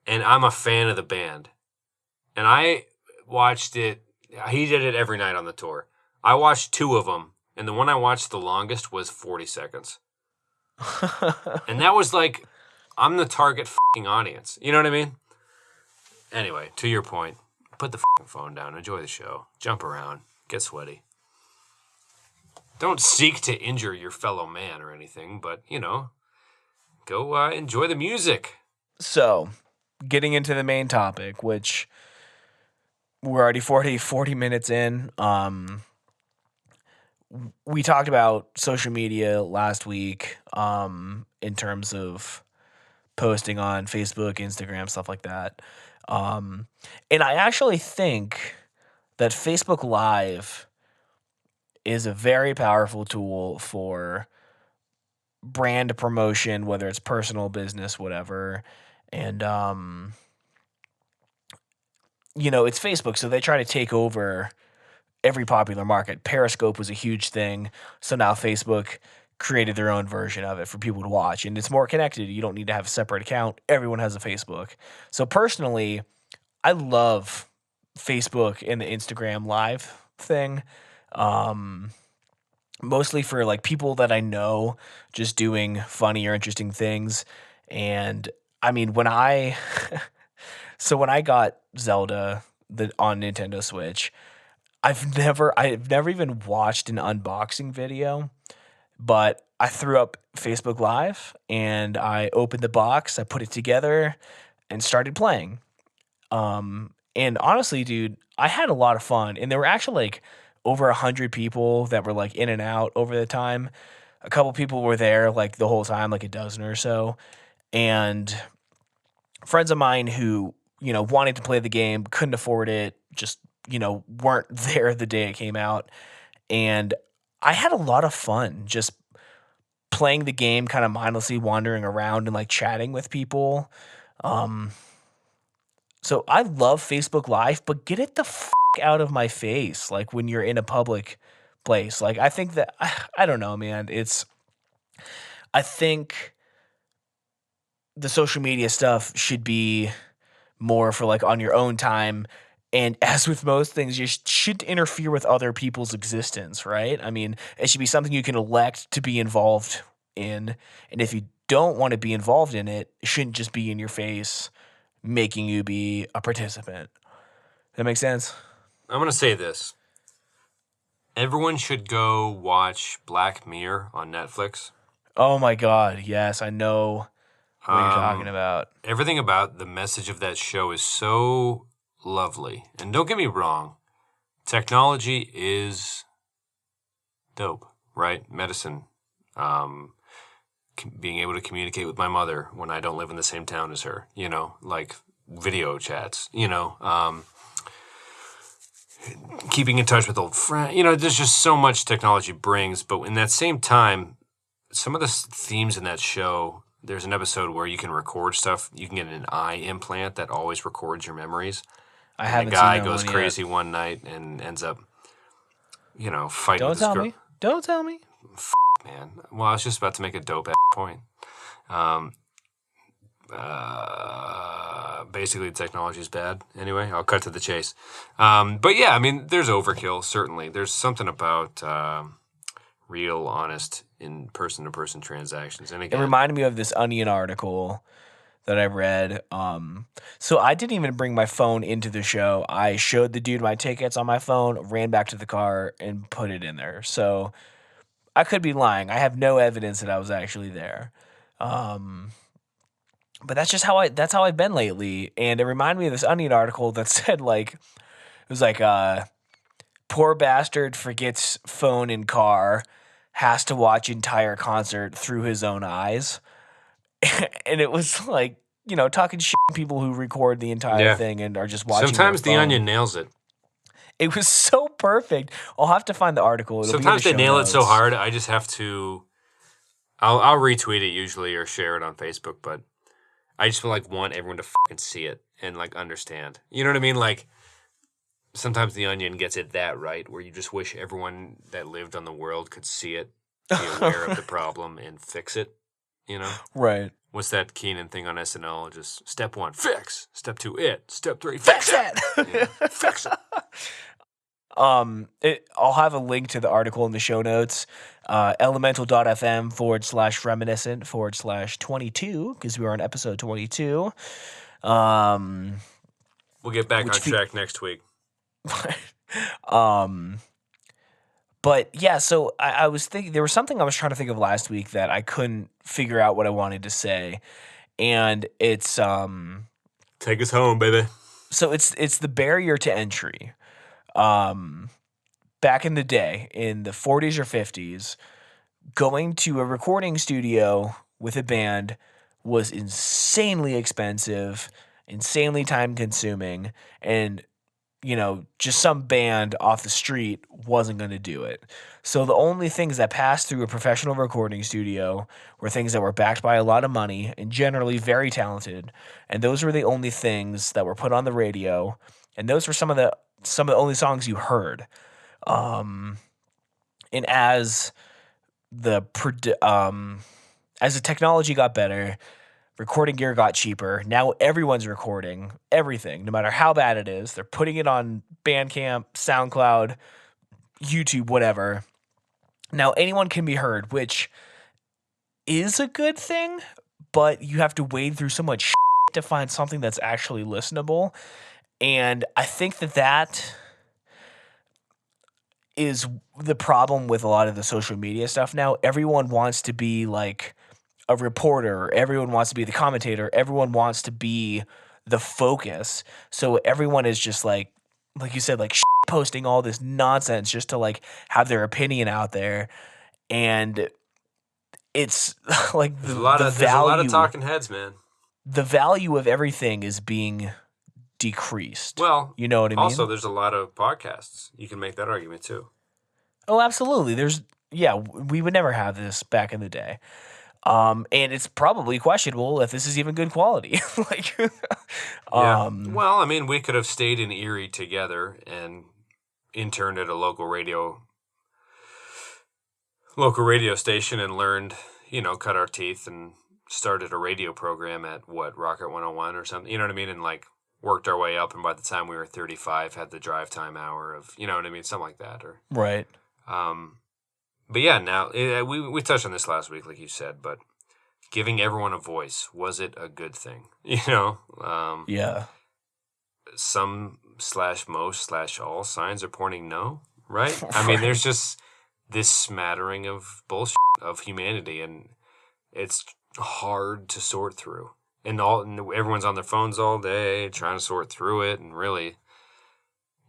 and I'm a fan of the band. And I watched it. He did it every night on the tour. I watched 2 of them, and the one I watched the longest was 40 seconds. And that was like, I'm the target fucking audience. You know what I mean? Anyway, to your point, put the fucking phone down, enjoy the show, jump around, get sweaty. Don't seek to injure your fellow man or anything, but, you know, go enjoy the music. So, getting into the main topic, which we're already 40 minutes in. We talked about social media last week in terms of posting on Facebook, Instagram, stuff like that. And I actually think that Facebook Live is a very powerful tool for brand promotion, whether it's personal, business, whatever. And, you know, it's Facebook, so they try to take over every popular market. Periscope was a huge thing, so now Facebook created their own version of it for people to watch, and it's more connected. You don't need to have a separate account. Everyone has a Facebook. So personally, I love Facebook and the Instagram Live thing, mostly for like people that I know just doing funny or interesting things. And I mean, when I got Zelda on Nintendo Switch, I've never even watched an unboxing video, but I threw up Facebook Live and I opened the box, I put it together and started playing. And honestly, dude, I had a lot of fun, and there were actually like over 100 people that were like in and out over the time. A couple people were there like the whole time, like a dozen or so. And friends of mine who, you know, wanted to play the game, couldn't afford it, just, you know, weren't there the day it came out. And I had a lot of fun just playing the game, kind of mindlessly wandering around and like chatting with people. So I love Facebook Live, but get it the out of my face. Like when you're in a public place, like I think that, I don't know, man. I think the social media stuff should be more for like on your own time. And as with most things, you shouldn't interfere with other people's existence, right? I mean, it should be something you can elect to be involved in. And if you don't want to be involved in it, it shouldn't just be in your face, making you be a participant. That makes sense? I'm going to say this. Everyone should go watch Black Mirror on Netflix. Oh my God, yes, I know what you're talking about. Everything about the message of that show is so lovely. And don't get me wrong, technology is dope, right? Medicine. Being able to communicate with my mother when I don't live in the same town as her, you know, like video chats, you know, keeping in touch with old friends, you know, there's just so much technology brings. But in that same time, some of the themes in that show, there's an episode where you can record stuff. You can get an eye implant that always records your memories. I haven't seen that one guy goes yet. crazy one night and ends up, you know, fighting with this girl. Don't tell me. Man. Well, I was just about to make a dope ass point. Basically, technology is bad. Anyway, I'll cut to the chase. But yeah, I mean, there's overkill, certainly. There's something about real, honest, in person-to-person transactions. And again, It reminded me of this Onion article that I read. So I didn't even bring my phone into the show. I showed the dude my tickets on my phone, ran back to the car, and put it in there. So I could be lying. I have no evidence that I was actually there. But that's just how I've been lately. And it reminded me of this Onion article that said like, it was like, poor bastard forgets phone in car, has to watch entire concert through his own eyes. And it was like, you know, talking shit to people who record the entire thing and are just watching. Sometimes their the phone. Onion nails it. It was so perfect. I'll have to find the article. It'll Sometimes be in they the show nail notes. it so hard, I just have to. I'll retweet it usually or share it on Facebook, but I just feel like want everyone to fucking see it and like understand. You know what I mean? Like sometimes The Onion gets it that right, where you just wish everyone that lived on the world could see it, be aware of the problem, and fix it. You know? Right. What's that Keenan thing on SNL? Just step 1, fix. Step 2, it. Step 3, Fix fix it. Yeah, fix it. I'll have a link to the article in the show notes. Elemental.fm/reminiscent/22, because we are on episode 22. We'll get back on Which track next week. But yeah, so I was thinking, there was something I was trying to think of last week that I couldn't figure out what I wanted to say. And it's Take us home, baby. so it's the barrier to entry. Back in the day, in the 40s or 50s, going to a recording studio with a band was insanely expensive, insanely time consuming, and just some band off the street wasn't going to do it. So the only things that passed through a professional recording studio were things that were backed by a lot of money and generally very talented, and those were the only things that were put on the radio, and those were some of the only songs you heard. And as the technology got better, recording gear got cheaper. Now everyone's recording everything, no matter how bad it is. They're putting it on Bandcamp, SoundCloud, YouTube, whatever. Now anyone can be heard, which is a good thing, but you have to wade through so much shit to find something that's actually listenable. And I think that is the problem with a lot of the social media stuff now. Everyone wants to be like a reporter. Everyone wants to be the commentator. Everyone wants to be the focus. So everyone is just like you said, like posting all this nonsense just to like have their opinion out there. And it's like there's a lot of talking heads, man. The value of everything is being decreased. Well, you know what I mean? Also, there's a lot of podcasts. You can make that argument too. Oh, absolutely. We would never have this back in the day. And it's probably questionable if this is even good quality. Well, I mean, we could have stayed in Erie together and interned at a local radio station and learned, cut our teeth and started a radio program at Rocket 101 or something. You know what I mean? And like worked our way up, and by the time we were 35, had the drive time hour of, you know what I mean, something like that. Or right. But yeah, now we touched on this last week, like you said. But giving everyone a voice, was it a good thing? Yeah. Some/most/all signs are pointing no. Right? I mean, there's just this smattering of bullshit of humanity, and it's hard to sort through. And everyone's on their phones all day trying to sort through it, and really,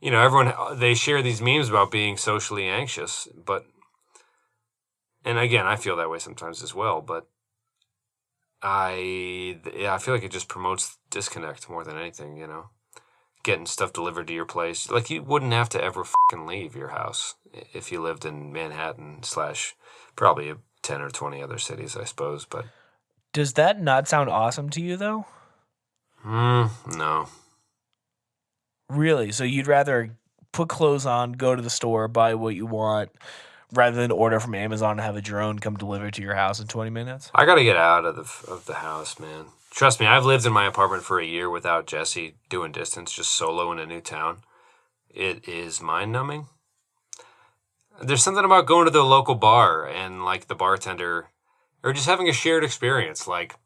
they share these memes about being socially anxious, and again, I feel that way sometimes as well, but I feel like it just promotes disconnect more than anything, getting stuff delivered to your place. Like, you wouldn't have to ever fucking leave your house if you lived in Manhattan / probably 10 or 20 other cities, I suppose, but... Does that not sound awesome to you, though? No. Really? So you'd rather put clothes on, go to the store, buy what you want, rather than order from Amazon and have a drone come deliver to your house in 20 minutes? I gotta get out of the house, man. Trust me, I've lived in my apartment for a year without Jesse, doing distance, just solo in a new town. It is mind-numbing. There's something about going to the local bar and, like, the bartender... or just having a shared experience, like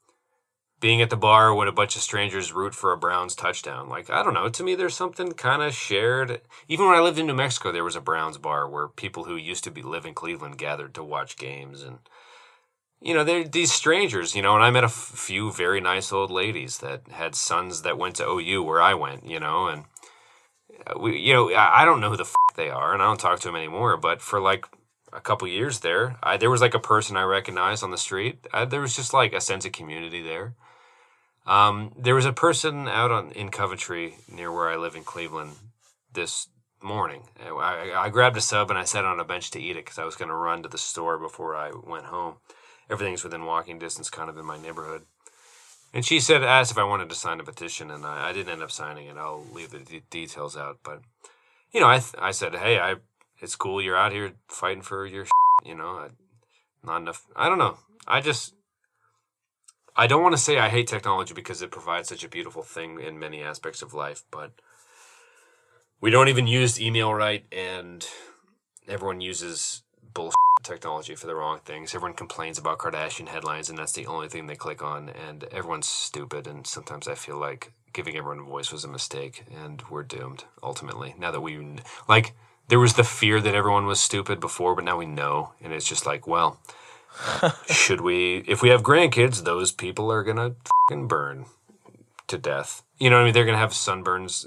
being at the bar when a bunch of strangers root for a Browns touchdown. Like, I don't know, to me there's something kind of shared. Even when I lived in New Mexico, there was a Browns bar where people who used to live in Cleveland gathered to watch games. And, they're these strangers, and I met a few very nice old ladies that had sons that went to OU where I went, and I don't know who the they are, and I don't talk to them anymore, but for like a couple years there, there was like a person I recognized on the street. There was just like a sense of community there. There was a person out in Coventry near where I live in Cleveland this morning. I grabbed a sub and I sat on a bench to eat it because I was going to run to the store before I went home. Everything's within walking distance kind of in my neighborhood. And she asked if I wanted to sign a petition, and I didn't end up signing it. I'll leave the details out. But, I said, hey, it's cool you're out here fighting for your not enough. I don't know. I don't want to say I hate technology because it provides such a beautiful thing in many aspects of life, but we don't even use email right, and everyone uses bullshit technology for the wrong things. Everyone complains about Kardashian headlines, and that's the only thing they click on, and everyone's stupid, and sometimes I feel like giving everyone a voice was a mistake, and we're doomed, ultimately. Now that there was the fear that everyone was stupid before, but now we know, and it's just like, well, if we have grandkids, those people are gonna fucking burn to death. You know what I mean? They're gonna have sunburns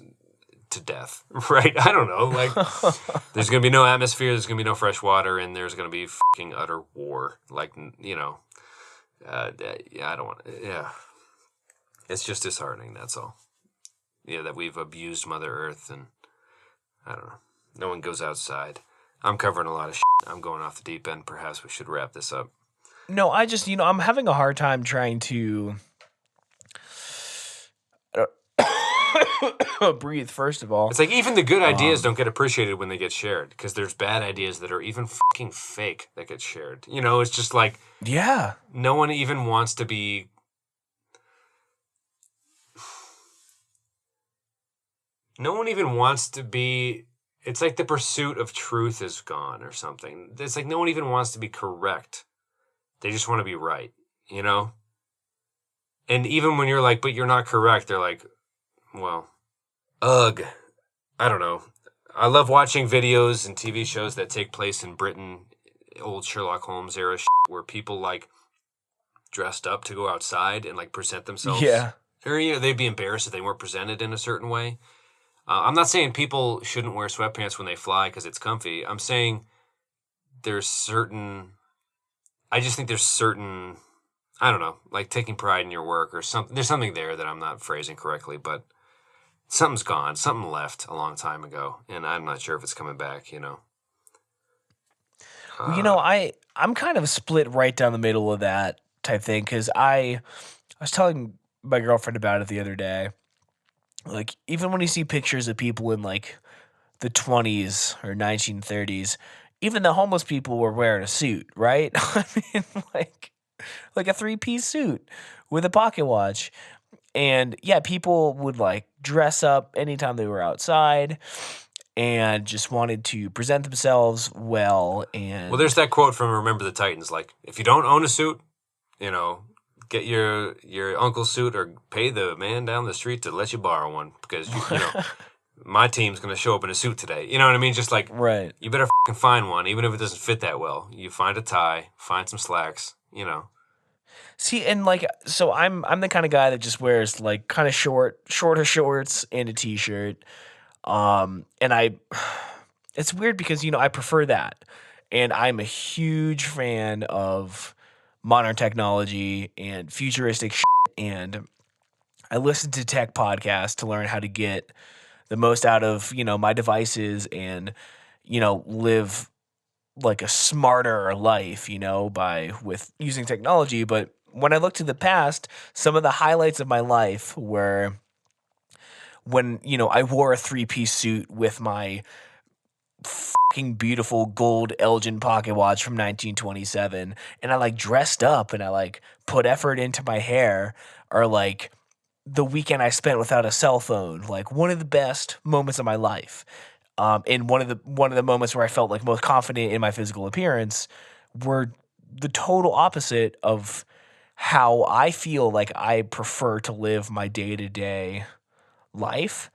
to death, right? I don't know. Like, there's gonna be no atmosphere, there's gonna be no fresh water, and there's gonna be fucking utter war. Like, yeah, I don't want. Yeah, it's just disheartening. That's all. Yeah, that we've abused Mother Earth, and I don't know. No one goes outside. I'm covering a lot of shit. I'm going off the deep end. Perhaps we should wrap this up. No, I just, I'm having a hard time trying to breathe, first of all. It's like even the good ideas don't get appreciated when they get shared, because there's bad ideas that are even fucking fake that get shared. It's just like, yeah, no one even wants to be... No one even wants to be... It's like the pursuit of truth is gone or something. It's like no one even wants to be correct. They just want to be right, And even when you're like, but you're not correct, they're like, well, ugh. I don't know. I love watching videos and TV shows that take place in Britain, old Sherlock Holmes era where people like dressed up to go outside and like present themselves. Yeah. Or, they'd be embarrassed if they weren't presented in a certain way. I'm not saying people shouldn't wear sweatpants when they fly because it's comfy. I'm saying I just think there's certain, I don't know, like taking pride in your work or something. There's something there that I'm not phrasing correctly, but something's gone. Something left a long time ago, and I'm not sure if it's coming back, I'm kind of split right down the middle of that type thing, because I was telling my girlfriend about it the other day. Like, even when you see pictures of people in like the 20s or 1930s, even the homeless people were wearing a suit, right? I mean, like a 3-piece suit with a pocket watch. And yeah, people would like dress up anytime they were outside and just wanted to present themselves well. And well, there's that quote from Remember the Titans, like, if you don't own a suit, get your uncle's suit or pay the man down the street to let you borrow one, because my team's going to show up in a suit today. You know what I mean? Just like, right. You better fucking find one, even if it doesn't fit that well. You find a tie, find some slacks, See, and like, so I'm the kind of guy that just wears like kind of shorter shorts and a t-shirt. And it's weird because, I prefer that. And I'm a huge fan of modern technology and futuristic shit. And I listen to tech podcasts to learn how to get the most out of, my devices and, live like a smarter life, with using technology. But when I look to the past, some of the highlights of my life were when, I wore a 3-piece suit with my fucking beautiful gold Elgin pocket watch from 1927, and I like dressed up and I like put effort into my hair, or like the weekend I spent without a cell phone, like one of the best moments of my life. And one of the moments where I felt like most confident in my physical appearance were the total opposite of how I feel like I prefer to live my day-to-day life.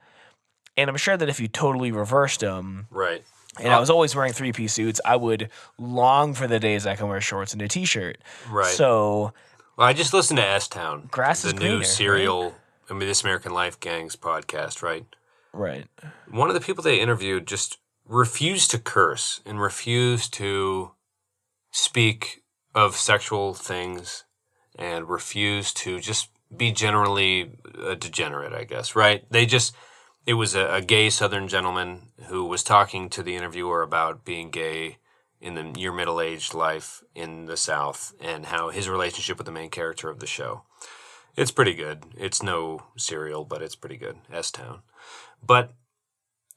And I'm sure that if you totally reversed them, right, and I was always wearing 3-piece suits, I would long for the days I can wear shorts and a t-shirt. right. So, well, I just listened to S-Town, grass the is new greener, serial, right? I mean, This American Life Gangs podcast, right? Right. One of the people they interviewed just refused to curse and refused to speak of sexual things and refused to just be generally a degenerate, I guess, right? It was a gay Southern gentleman who was talking to the interviewer about being gay in your middle-aged life in the South and how his relationship with the main character of the show. It's pretty good. It's no cereal, but it's pretty good. S-Town. But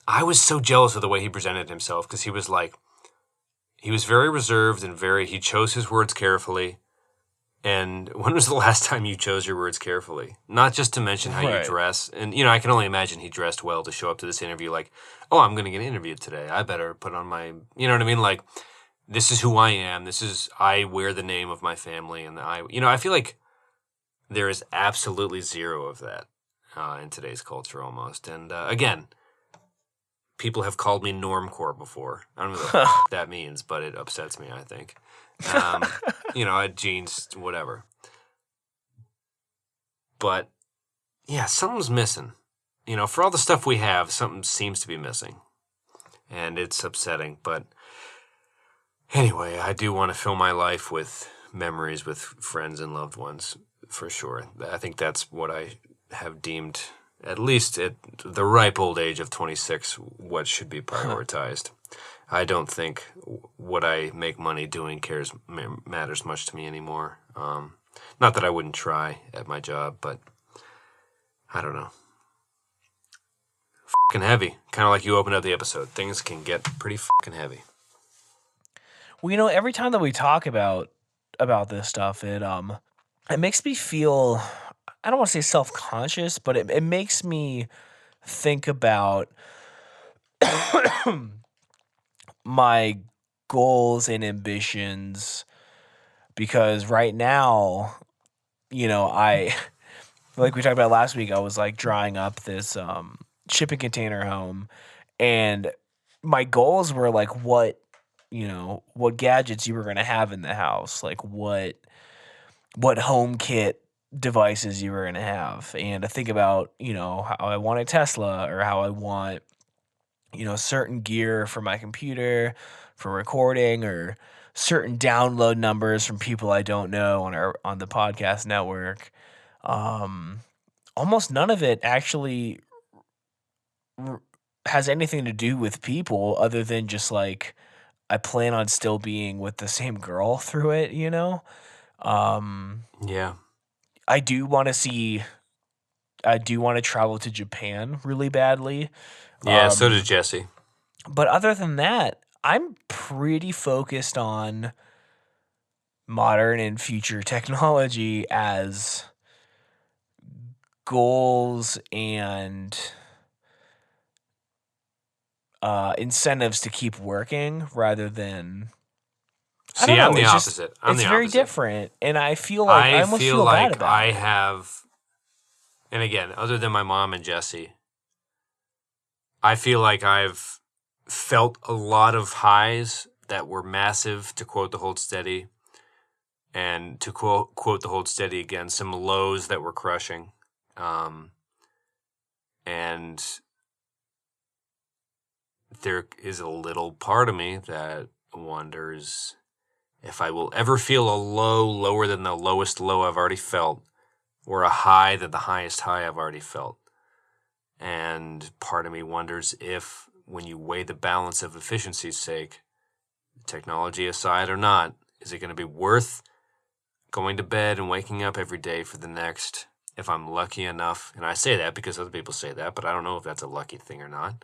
I was so jealous of the way he presented himself because he was very reserved and he chose his words carefully. And when was the last time you chose your words carefully? Not just to mention how you dress. And, I can only imagine he dressed well to show up to this interview like, oh, I'm going to get interviewed today. I better put on my, you know what I mean? Like, this is who I am. I wear the name of my family. And I feel like there is absolutely zero of that in today's culture almost. And again, people have called me normcore before. I don't know what that means, but it upsets me, I think. I had jeans, whatever. But, yeah, something's missing. For all the stuff we have, something seems to be missing. And it's upsetting. But anyway, I do want to fill my life with memories with friends and loved ones, for sure. I think that's what I have deemed, at least at the ripe old age of 26, what should be prioritized. I don't think what I make money doing matters much to me anymore. Not that I wouldn't try at my job, but I don't know. Fucking heavy. Kind of like you opened up the episode. Things can get pretty fucking heavy. Well, every time that we talk about this stuff, it makes me feel, I don't want to say self-conscious, but it makes me think about my goals and ambitions, because right now, I, like we talked about last week, I was like drawing up this shipping container home, and my goals were like what gadgets you were going to have in the house, like what home kit devices you were going to have. And I think about, how I want a Tesla, or how I want, certain gear for my computer for recording, or certain download numbers from people I don't know on the podcast network. Almost none of it actually has anything to do with people, other than just like, I plan on still being with the same girl through it, Yeah. I do want to travel to Japan really badly. Yeah, so did Jesse. But other than that, I'm pretty focused on modern and future technology as goals and incentives to keep working, rather than. See, I'm the opposite. It's very different, and I feel like I almost feel bad about it. I have, and again, other than my mom and Jesse, I feel like I've felt a lot of highs that were massive, to quote the Hold Steady, and to quote the Hold Steady again, some lows that were crushing. And there is a little part of me that wonders if I will ever feel a low lower than the lowest low I've already felt, or a high than the highest high I've already felt. And part of me wonders if, when you weigh the balance of efficiency's sake, technology aside or not, is it going to be worth going to bed and waking up every day for the next, if I'm lucky enough, and I say that because other people say that, but I don't know if that's a lucky thing or not,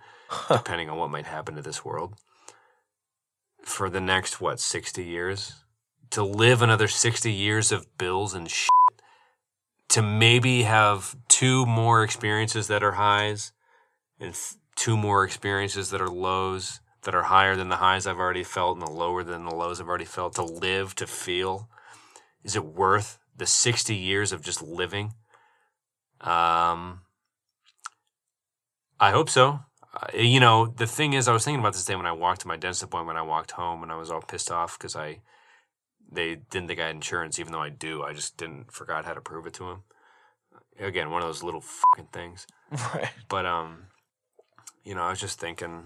depending on what might happen to this world, for the next, 60 years? To live another 60 years of bills and shit, to maybe have 2 more experiences that are highs, and 2 more experiences that are lows, that are higher than the highs I've already felt and the lower than the lows I've already felt, to live, to feel. Is it worth the 60 years of just living? I hope so. The thing is, I was thinking about this day when I walked to my dentist appointment. I walked home and I was all pissed off because they didn't think I had insurance, even though I do. I just forgot how to prove it to them. Again, one of those little fucking things. Right. But, I was just thinking,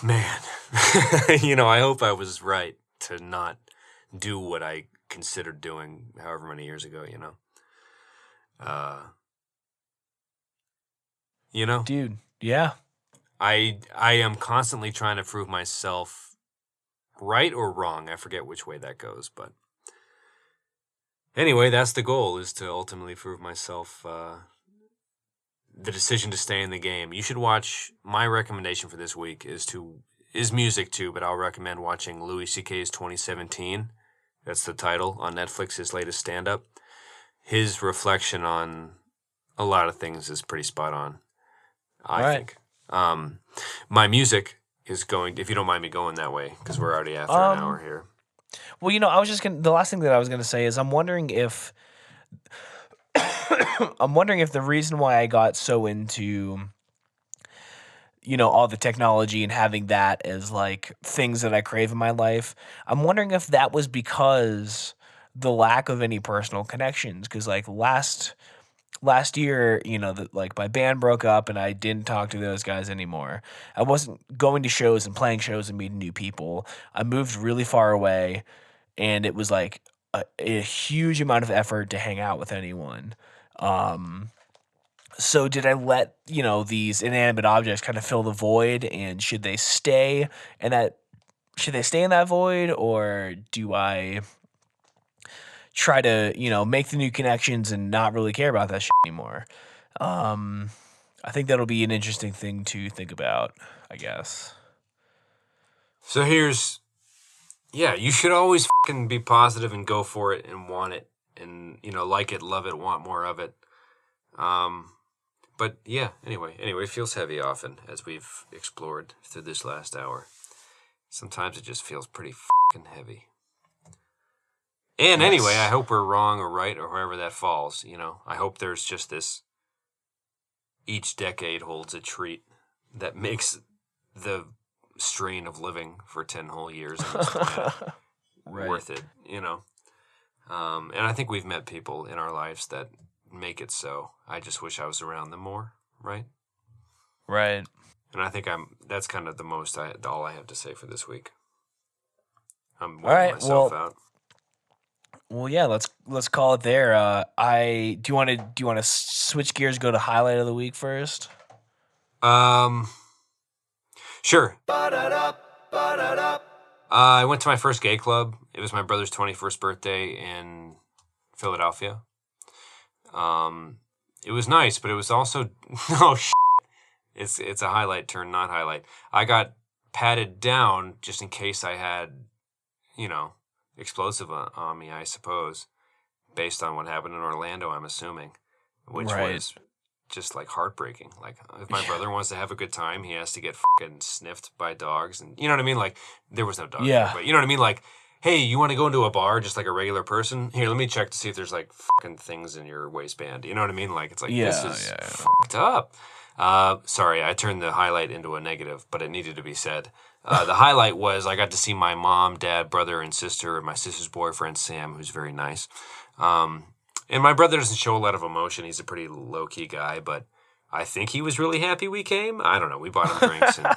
man, I hope I was right to not do what I considered doing however many years ago, Dude, yeah. I am constantly trying to prove myself right or wrong. I forget which way that goes, but Anyway, that's the goal, is to ultimately prove myself the decision to stay in the game. You should watch, my recommendation for this week is music too, but I'll recommend watching Louis C.K.'s 2017. That's the title on Netflix, his latest stand-up. His reflection on a lot of things is pretty spot on, I think. My music is going, if you don't mind me going that way, because we're already after an hour here. Well, I was just the last thing that I was going to say is I'm wondering if the reason why I got so into all the technology and having that as like things that I crave in my life, I'm wondering if that was because the lack of any personal connections. Because like last year, like my band broke up and I didn't talk to those guys anymore. I wasn't going to shows and playing shows and meeting new people. I moved really far away, and it was like a huge amount of effort to hang out with anyone. So did I let, these inanimate objects kind of fill the void, and should they stay in that void, or do I try to, make the new connections and not really care about that shit anymore? I think that'll be an interesting thing to think about, I guess. So you should always fucking be positive and go for it and want it and, like it, love it, want more of it. But yeah, anyway, it feels heavy often, as we've explored through this last hour. Sometimes it just feels pretty fucking heavy. And anyway, I hope we're wrong or right or wherever that falls, I hope there's just this, each decade holds a treat that makes the strain of living for 10 whole years on this planet worth it, And I think we've met people in our lives that make it so. I just wish I was around them more, right? Right. And I think that's kind of the most all I have to say for this week. I'm wearing myself out. Well, yeah, let's call it there. Do you want to switch gears, go to highlight of the week first? Sure. I went to my first gay club. It was my brother's 21st birthday in Philadelphia. It was nice, but it was also it's a highlight turn, not highlight. I got patted down just in case I had, explosive on me, I suppose, based on what happened in Orlando, I'm assuming, which was just like heartbreaking. Like, if my brother wants to have a good time, he has to get fucking sniffed by dogs, and you know what I mean? Like, there was no dog there, but you know what I mean? Like, hey, you want to go into a bar just like a regular person? Here, let me check to see if there's like fucking things in your waistband. You know what I mean? Like, it's like, this is fucked up. Sorry, I turned the highlight into a negative, but it needed to be said. The highlight was I got to see my mom, dad, brother, and sister, and my sister's boyfriend, Sam, who's very nice. And my brother doesn't show a lot of emotion. He's a pretty low-key guy, but I think he was really happy we came. I don't know. We bought him drinks, and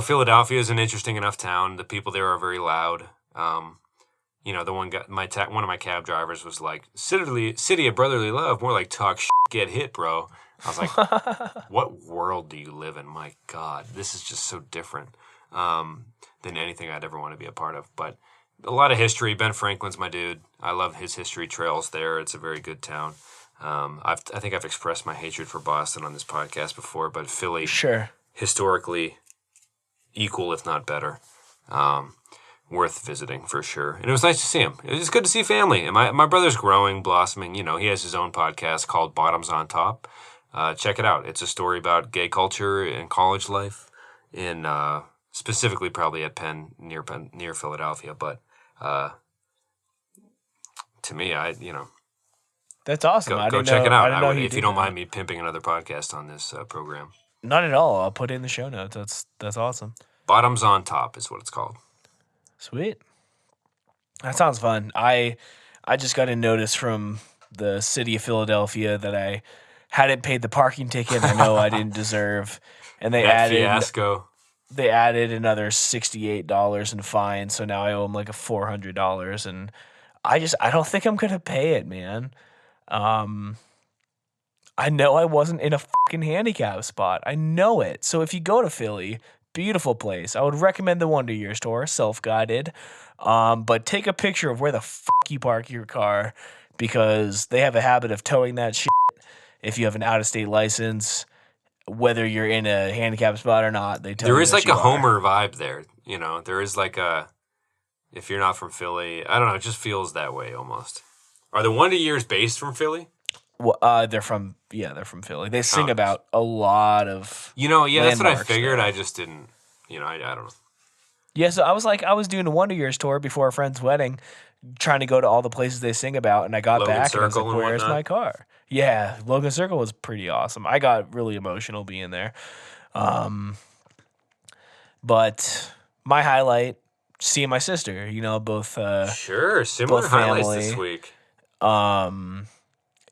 Philadelphia is an interesting enough town. The people there are very loud. The one guy, one of my cab drivers was like, "City of brotherly love," more like "talk shit, get hit, bro." I was like, "What world do you live in? My God, this is just so different than anything I'd ever want to be a part of." But a lot of history. Ben Franklin's my dude. I love his history trails there. It's a very good town. I think I've expressed my hatred for Boston on this podcast before, but Philly, historically equal, if not better. Worth visiting for sure. And it was nice to see him. It was good to see family. And my brother's growing, blossoming. He has his own podcast called Bottoms on Top. Check it out. It's a story about gay culture and college life in specifically probably at Penn, near Philadelphia. But to me, that's awesome. Go check it out. If you don't mind me pimping another podcast on this program. Not at all. I'll put it in the show notes. That's awesome. Bottoms on Top is what it's called. Sweet. That sounds fun. I just got a notice from the city of Philadelphia that I hadn't paid the parking ticket I know I didn't deserve, and they added fiasco. They added another $68 in fine, so now I owe them like a $400, and I don't think I'm gonna pay it, man. I know I wasn't in a fucking handicap spot. I know it. So if you go to Philly, Beautiful place. I would recommend the Wonder Years tour, self-guided. But take a picture of where the fuck you park your car because they have a habit of towing that shit if you have an out-of-state license, whether you're in a handicap spot or not. They tell There you is that like you a are. Homer vibe there, you know. There is like a, if you're not from Philly, I don't know, it just feels that way almost. Are the Wonder Years based from Philly? Well, they're from Philly. They sing Oh, about a lot of you know, yeah, that's what I landmarks figured. there. I just didn't, you know, I don't know. Yeah, so I was doing a Wonder Years tour before a friend's wedding, trying to go to all the places they sing about, and I got Logan back and I was Circle like, and "Where's whatnot. my car?" Yeah, Logan Circle was pretty awesome. I got really emotional being there. But my highlight, seeing my sister, both Sure, similar both highlights this family. week.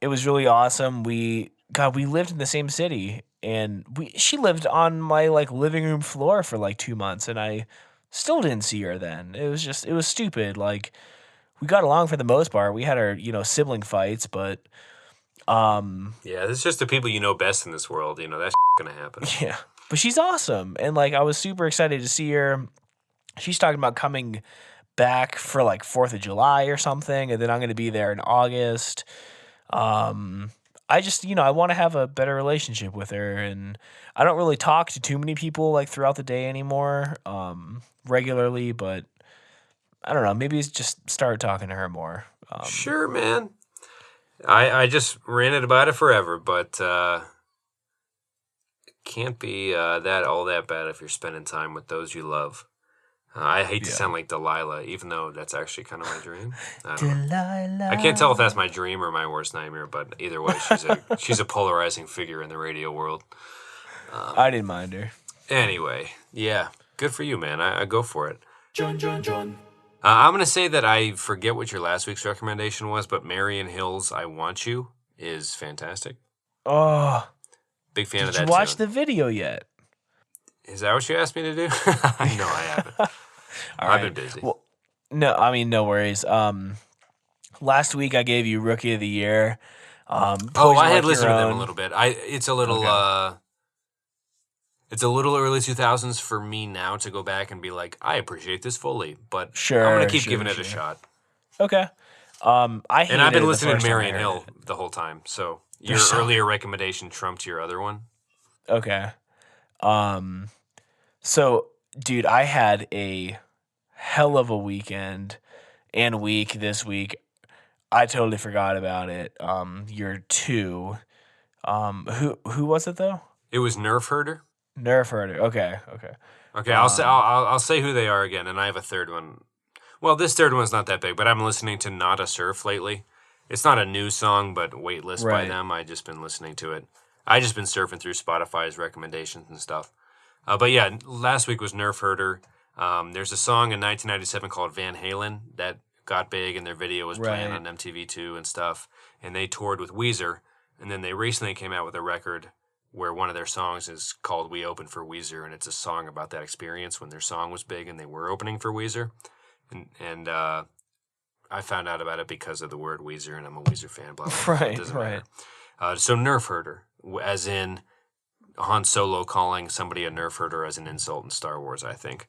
It was really awesome. We lived in the same city, and she lived on my like living room floor for like 2 months, and I still didn't see her then. It was stupid. Like we got along for the most part. We had our sibling fights, but Yeah, it's just the people you know best in this world. You know, that's gonna happen. yeah. But she's awesome, and like I was super excited to see her. She's talking about coming back for like 4th of July or something, and then I'm going to be there in August. I just, I want to have a better relationship with her, and I don't really talk to too many people like throughout the day anymore, regularly, but I don't know, maybe it's just start talking to her more. Sure, man. I just ranted about it forever, but can't be that all that bad if you're spending time with those you love. I hate to Yeah. sound like Delilah, even though that's actually kind of my dream. I don't know. Delilah. I can't tell if that's my dream or my worst nightmare, but either way, she's a polarizing figure in the radio world. I didn't mind her. Anyway, yeah, good for you, man. I go for it. John. I'm gonna say that I forget what your last week's recommendation was, but Marion Hill's "I Want You" is fantastic. Oh, Big fan of did that you watch tune. the video yet? Is that what you asked me to do? No, I haven't. I've been busy. Well, no, I mean, no worries. Last week I gave you Rookie of the Year. I Poison had Like listened Your to them a Own. little bit. It's a little Okay. it's a little early 2000s for me now to go back and be like, I appreciate this fully, but Sure, I'm gonna keep sure, giving it a sure. shot. Okay. I hated And I've been it the listening to first time I Marion heard Hill it. the whole time, so your So- earlier recommendation trumped your other one. Okay. So, dude, I had a hell of a weekend and week this week. I totally forgot about it. Year two. Who was it though? It was Nerf Herder. Nerf Herder. Okay. Okay, I'll say who they are again, and I have a third one. Well, this third one's not that big, but I'm listening to Not a Surf lately. It's not a new song, but Weightless by Right. them. I just been listening to it. I just been surfing through Spotify's recommendations and stuff. But yeah, last week was Nerf Herder. There's a song in 1997 called Van Halen that got big, and their video was playing Right. on MTV2 and stuff. And they toured with Weezer, and then they recently came out with a record where one of their songs is called "We Opened for Weezer," and it's a song about that experience when their song was big and they were opening for Weezer. And I found out about it because of the word Weezer, and I'm a Weezer fan. Blah blah. Blah. It doesn't matter. So Nerf Herder, as in Han Solo calling somebody a Nerf Herder as an insult in Star Wars. I think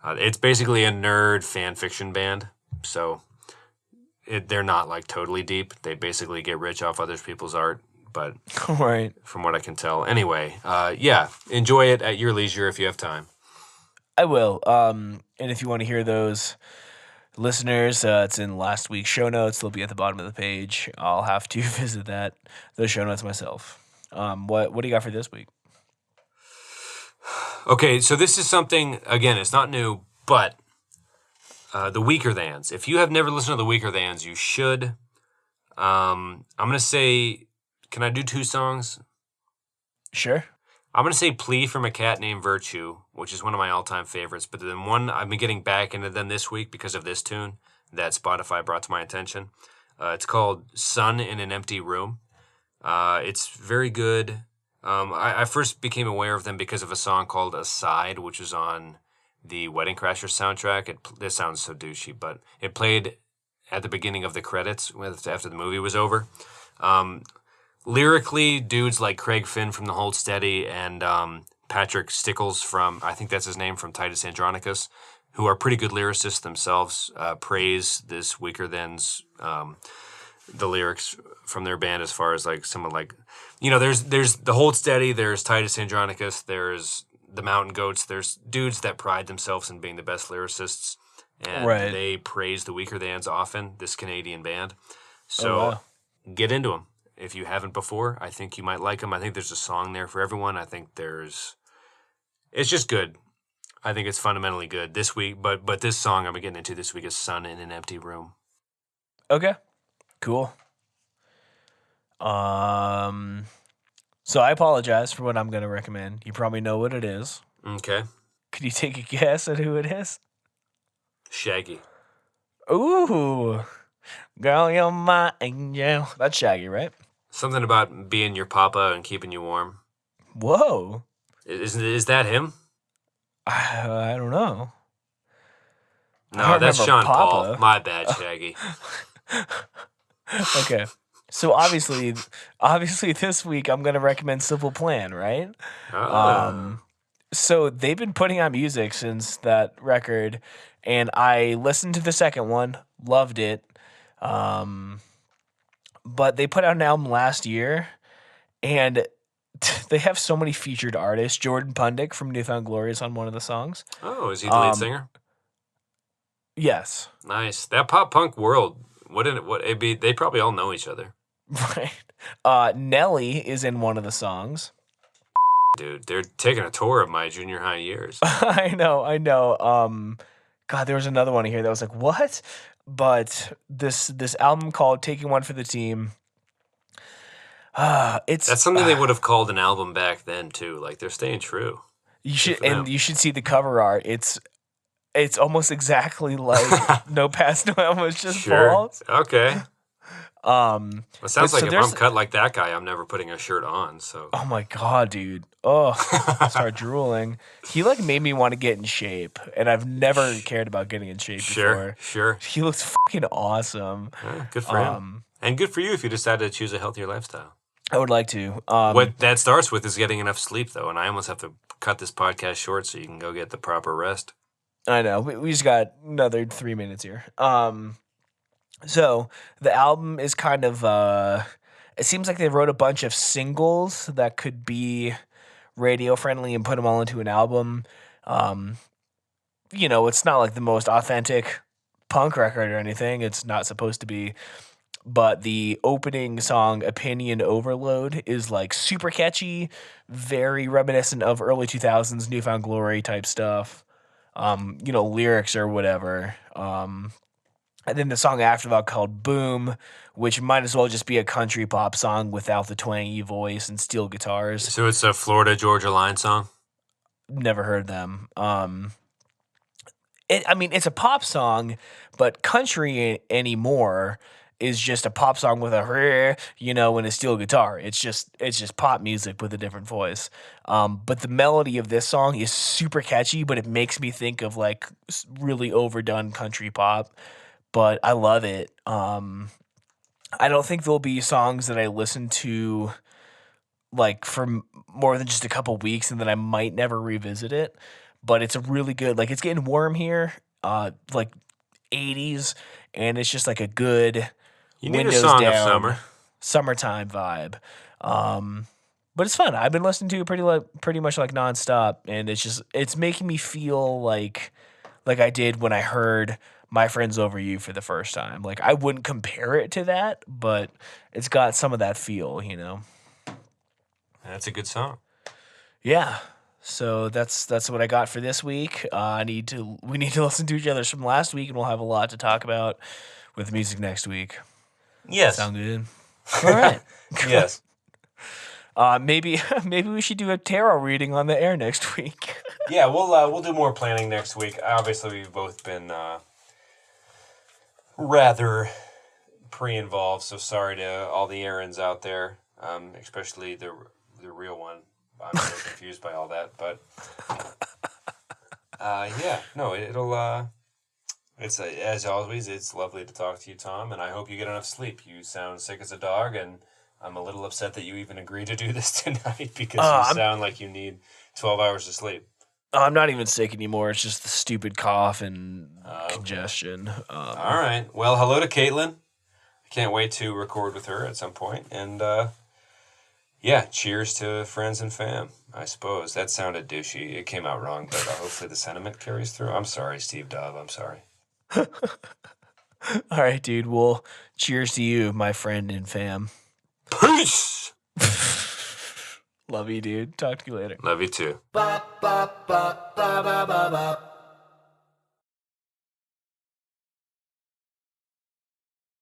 it's basically a nerd fan fiction band. So they're not like totally deep. They basically get rich off other people's art. But Right. from what I can tell, anyway, yeah, enjoy it at your leisure if you have time. I will. And if you want to hear those listeners, it's in last week's show notes. They'll be at the bottom of the page. I'll have to visit those show notes myself. What do you got for this week? Okay, so this is something, again, it's not new, but the Weakerthanks. If you have never listened to the Weakerthanks, you should. I'm going to say, can I do two songs? Sure. I'm going to say Plea from a Cat Named Virtue, which is one of my all-time favorites, but then one I've been getting back into them this week because of this tune that Spotify brought to my attention. It's called Sun in an Empty Room. It's very good. I first became aware of them because of a song called Aside, which was on the Wedding Crashers soundtrack. This sounds so douchey, but it played at the beginning of the credits after the movie was over. Lyrically, dudes like Craig Finn from The Hold Steady and Patrick Stickles from, I think that's his name, from Titus Andronicus, who are pretty good lyricists themselves, praise this Weakerthanks, the lyrics from their band, as far as like someone like, there's the Hold Steady, there's Titus Andronicus, there's the Mountain Goats, there's dudes that pride themselves in being the best lyricists, and Right. they praise the Weakerthans often, this Canadian band. So Oh, wow. get into them. If you haven't before, I think you might like them. I think there's a song there for everyone. I think it's just good. I think it's fundamentally good this week. But this song I'm getting into this week is Sun in an Empty Room. Okay. Cool. So I apologize for what I'm going to recommend. You probably know what it is. Okay. Could you take a guess at who it is? Shaggy. Ooh. Girl, you're my angel. That's Shaggy, right? Something about being your papa and keeping you warm. Whoa. Is that him? I don't know. No, that's remember Sean Papa. Paul. My bad, Shaggy. Okay. So obviously this week I'm going to recommend Simple Plan, right? So they've been putting out music since that record, and I listened to the second one, loved it. But they put out an album last year, and they have so many featured artists. Jordan Pundik from Newfound Glory is on one of the songs. Oh, is he the lead singer? Yes. Nice. That pop punk world. They probably all know each other. Right. Nelly is in one of the songs. Dude, they're taking a tour of my junior high years. I know. God, there was another one here that was like, what? But this album called Taking One for the Team. That's something they would have called an album back then too. Like, they're staying true. You should see the cover art. It's almost exactly like No Past Noel was just Fall. Okay. It sounds like if I'm there's- cut like that guy, I'm never putting a shirt on. So Oh my god, dude. Oh, start drooling. He like made me want to get in shape, and I've never cared about getting in shape before. Sure. He looks fucking awesome. Yeah, good for him. And good for you if you decide to choose a healthier lifestyle. I would like to. What that starts with is getting enough sleep, though, and I almost have to cut this podcast short so you can go get the proper rest. I know. We just got another 3 minutes here. So the album is kind of it seems like they wrote a bunch of singles that could be radio friendly and put them all into an album. It's not like the most authentic punk record or anything. It's not supposed to be. But the opening song, Opinion Overload, is like super catchy, very reminiscent of early 2000s Newfound Glory type stuff. Lyrics or whatever. And then the song after that called Boom, which might as well just be a country pop song without the twangy voice and steel guitars. So it's a Florida Georgia Line song? Never heard them. It's a pop song, but country anymore is just a pop song with a and a steel guitar. It's just pop music with a different voice. But the melody of this song is super catchy, but it makes me think of like really overdone country pop. But I love it. I don't think there'll be songs that I listen to like for more than just a couple weeks and then I might never revisit it. But it's a really good, like it's getting warm here, like 80s, and it's just like a good You need windows a song down, of summer. Summertime vibe. But it's fun. I've been listening to it pretty much like nonstop, and it's making me feel like I did when I heard My Friends Over You for the first time. Like I wouldn't compare it to that, but it's got some of that feel, That's a good song. Yeah. So that's what I got for this week. We need to listen to each other's from last week, and we'll have a lot to talk about with music next week. Yes. Sound good? All right. Yes. Maybe we should do a tarot reading on the air next week. Yeah, we'll do more planning next week. Obviously, we've both been rather pre-involved, so sorry to all the errands out there, especially the real one. I'm so confused by all that, but it's as always, it's lovely to talk to you, Tom, and I hope you get enough sleep. You sound sick as a dog, and I'm a little upset that you even agreed to do this tonight because you sound like you need 12 hours of sleep. I'm not even sick anymore. It's just the stupid cough and congestion. All right. Well, hello to Caitlin. I can't wait to record with her at some point. And yeah, cheers to friends and fam, I suppose. That sounded douchey. It came out wrong, but hopefully the sentiment carries through. I'm sorry, Steve Dove. I'm sorry. All right, dude. Well, cheers to you, my friend and fam. Peace! Love you, dude. Talk to you later. Love you too.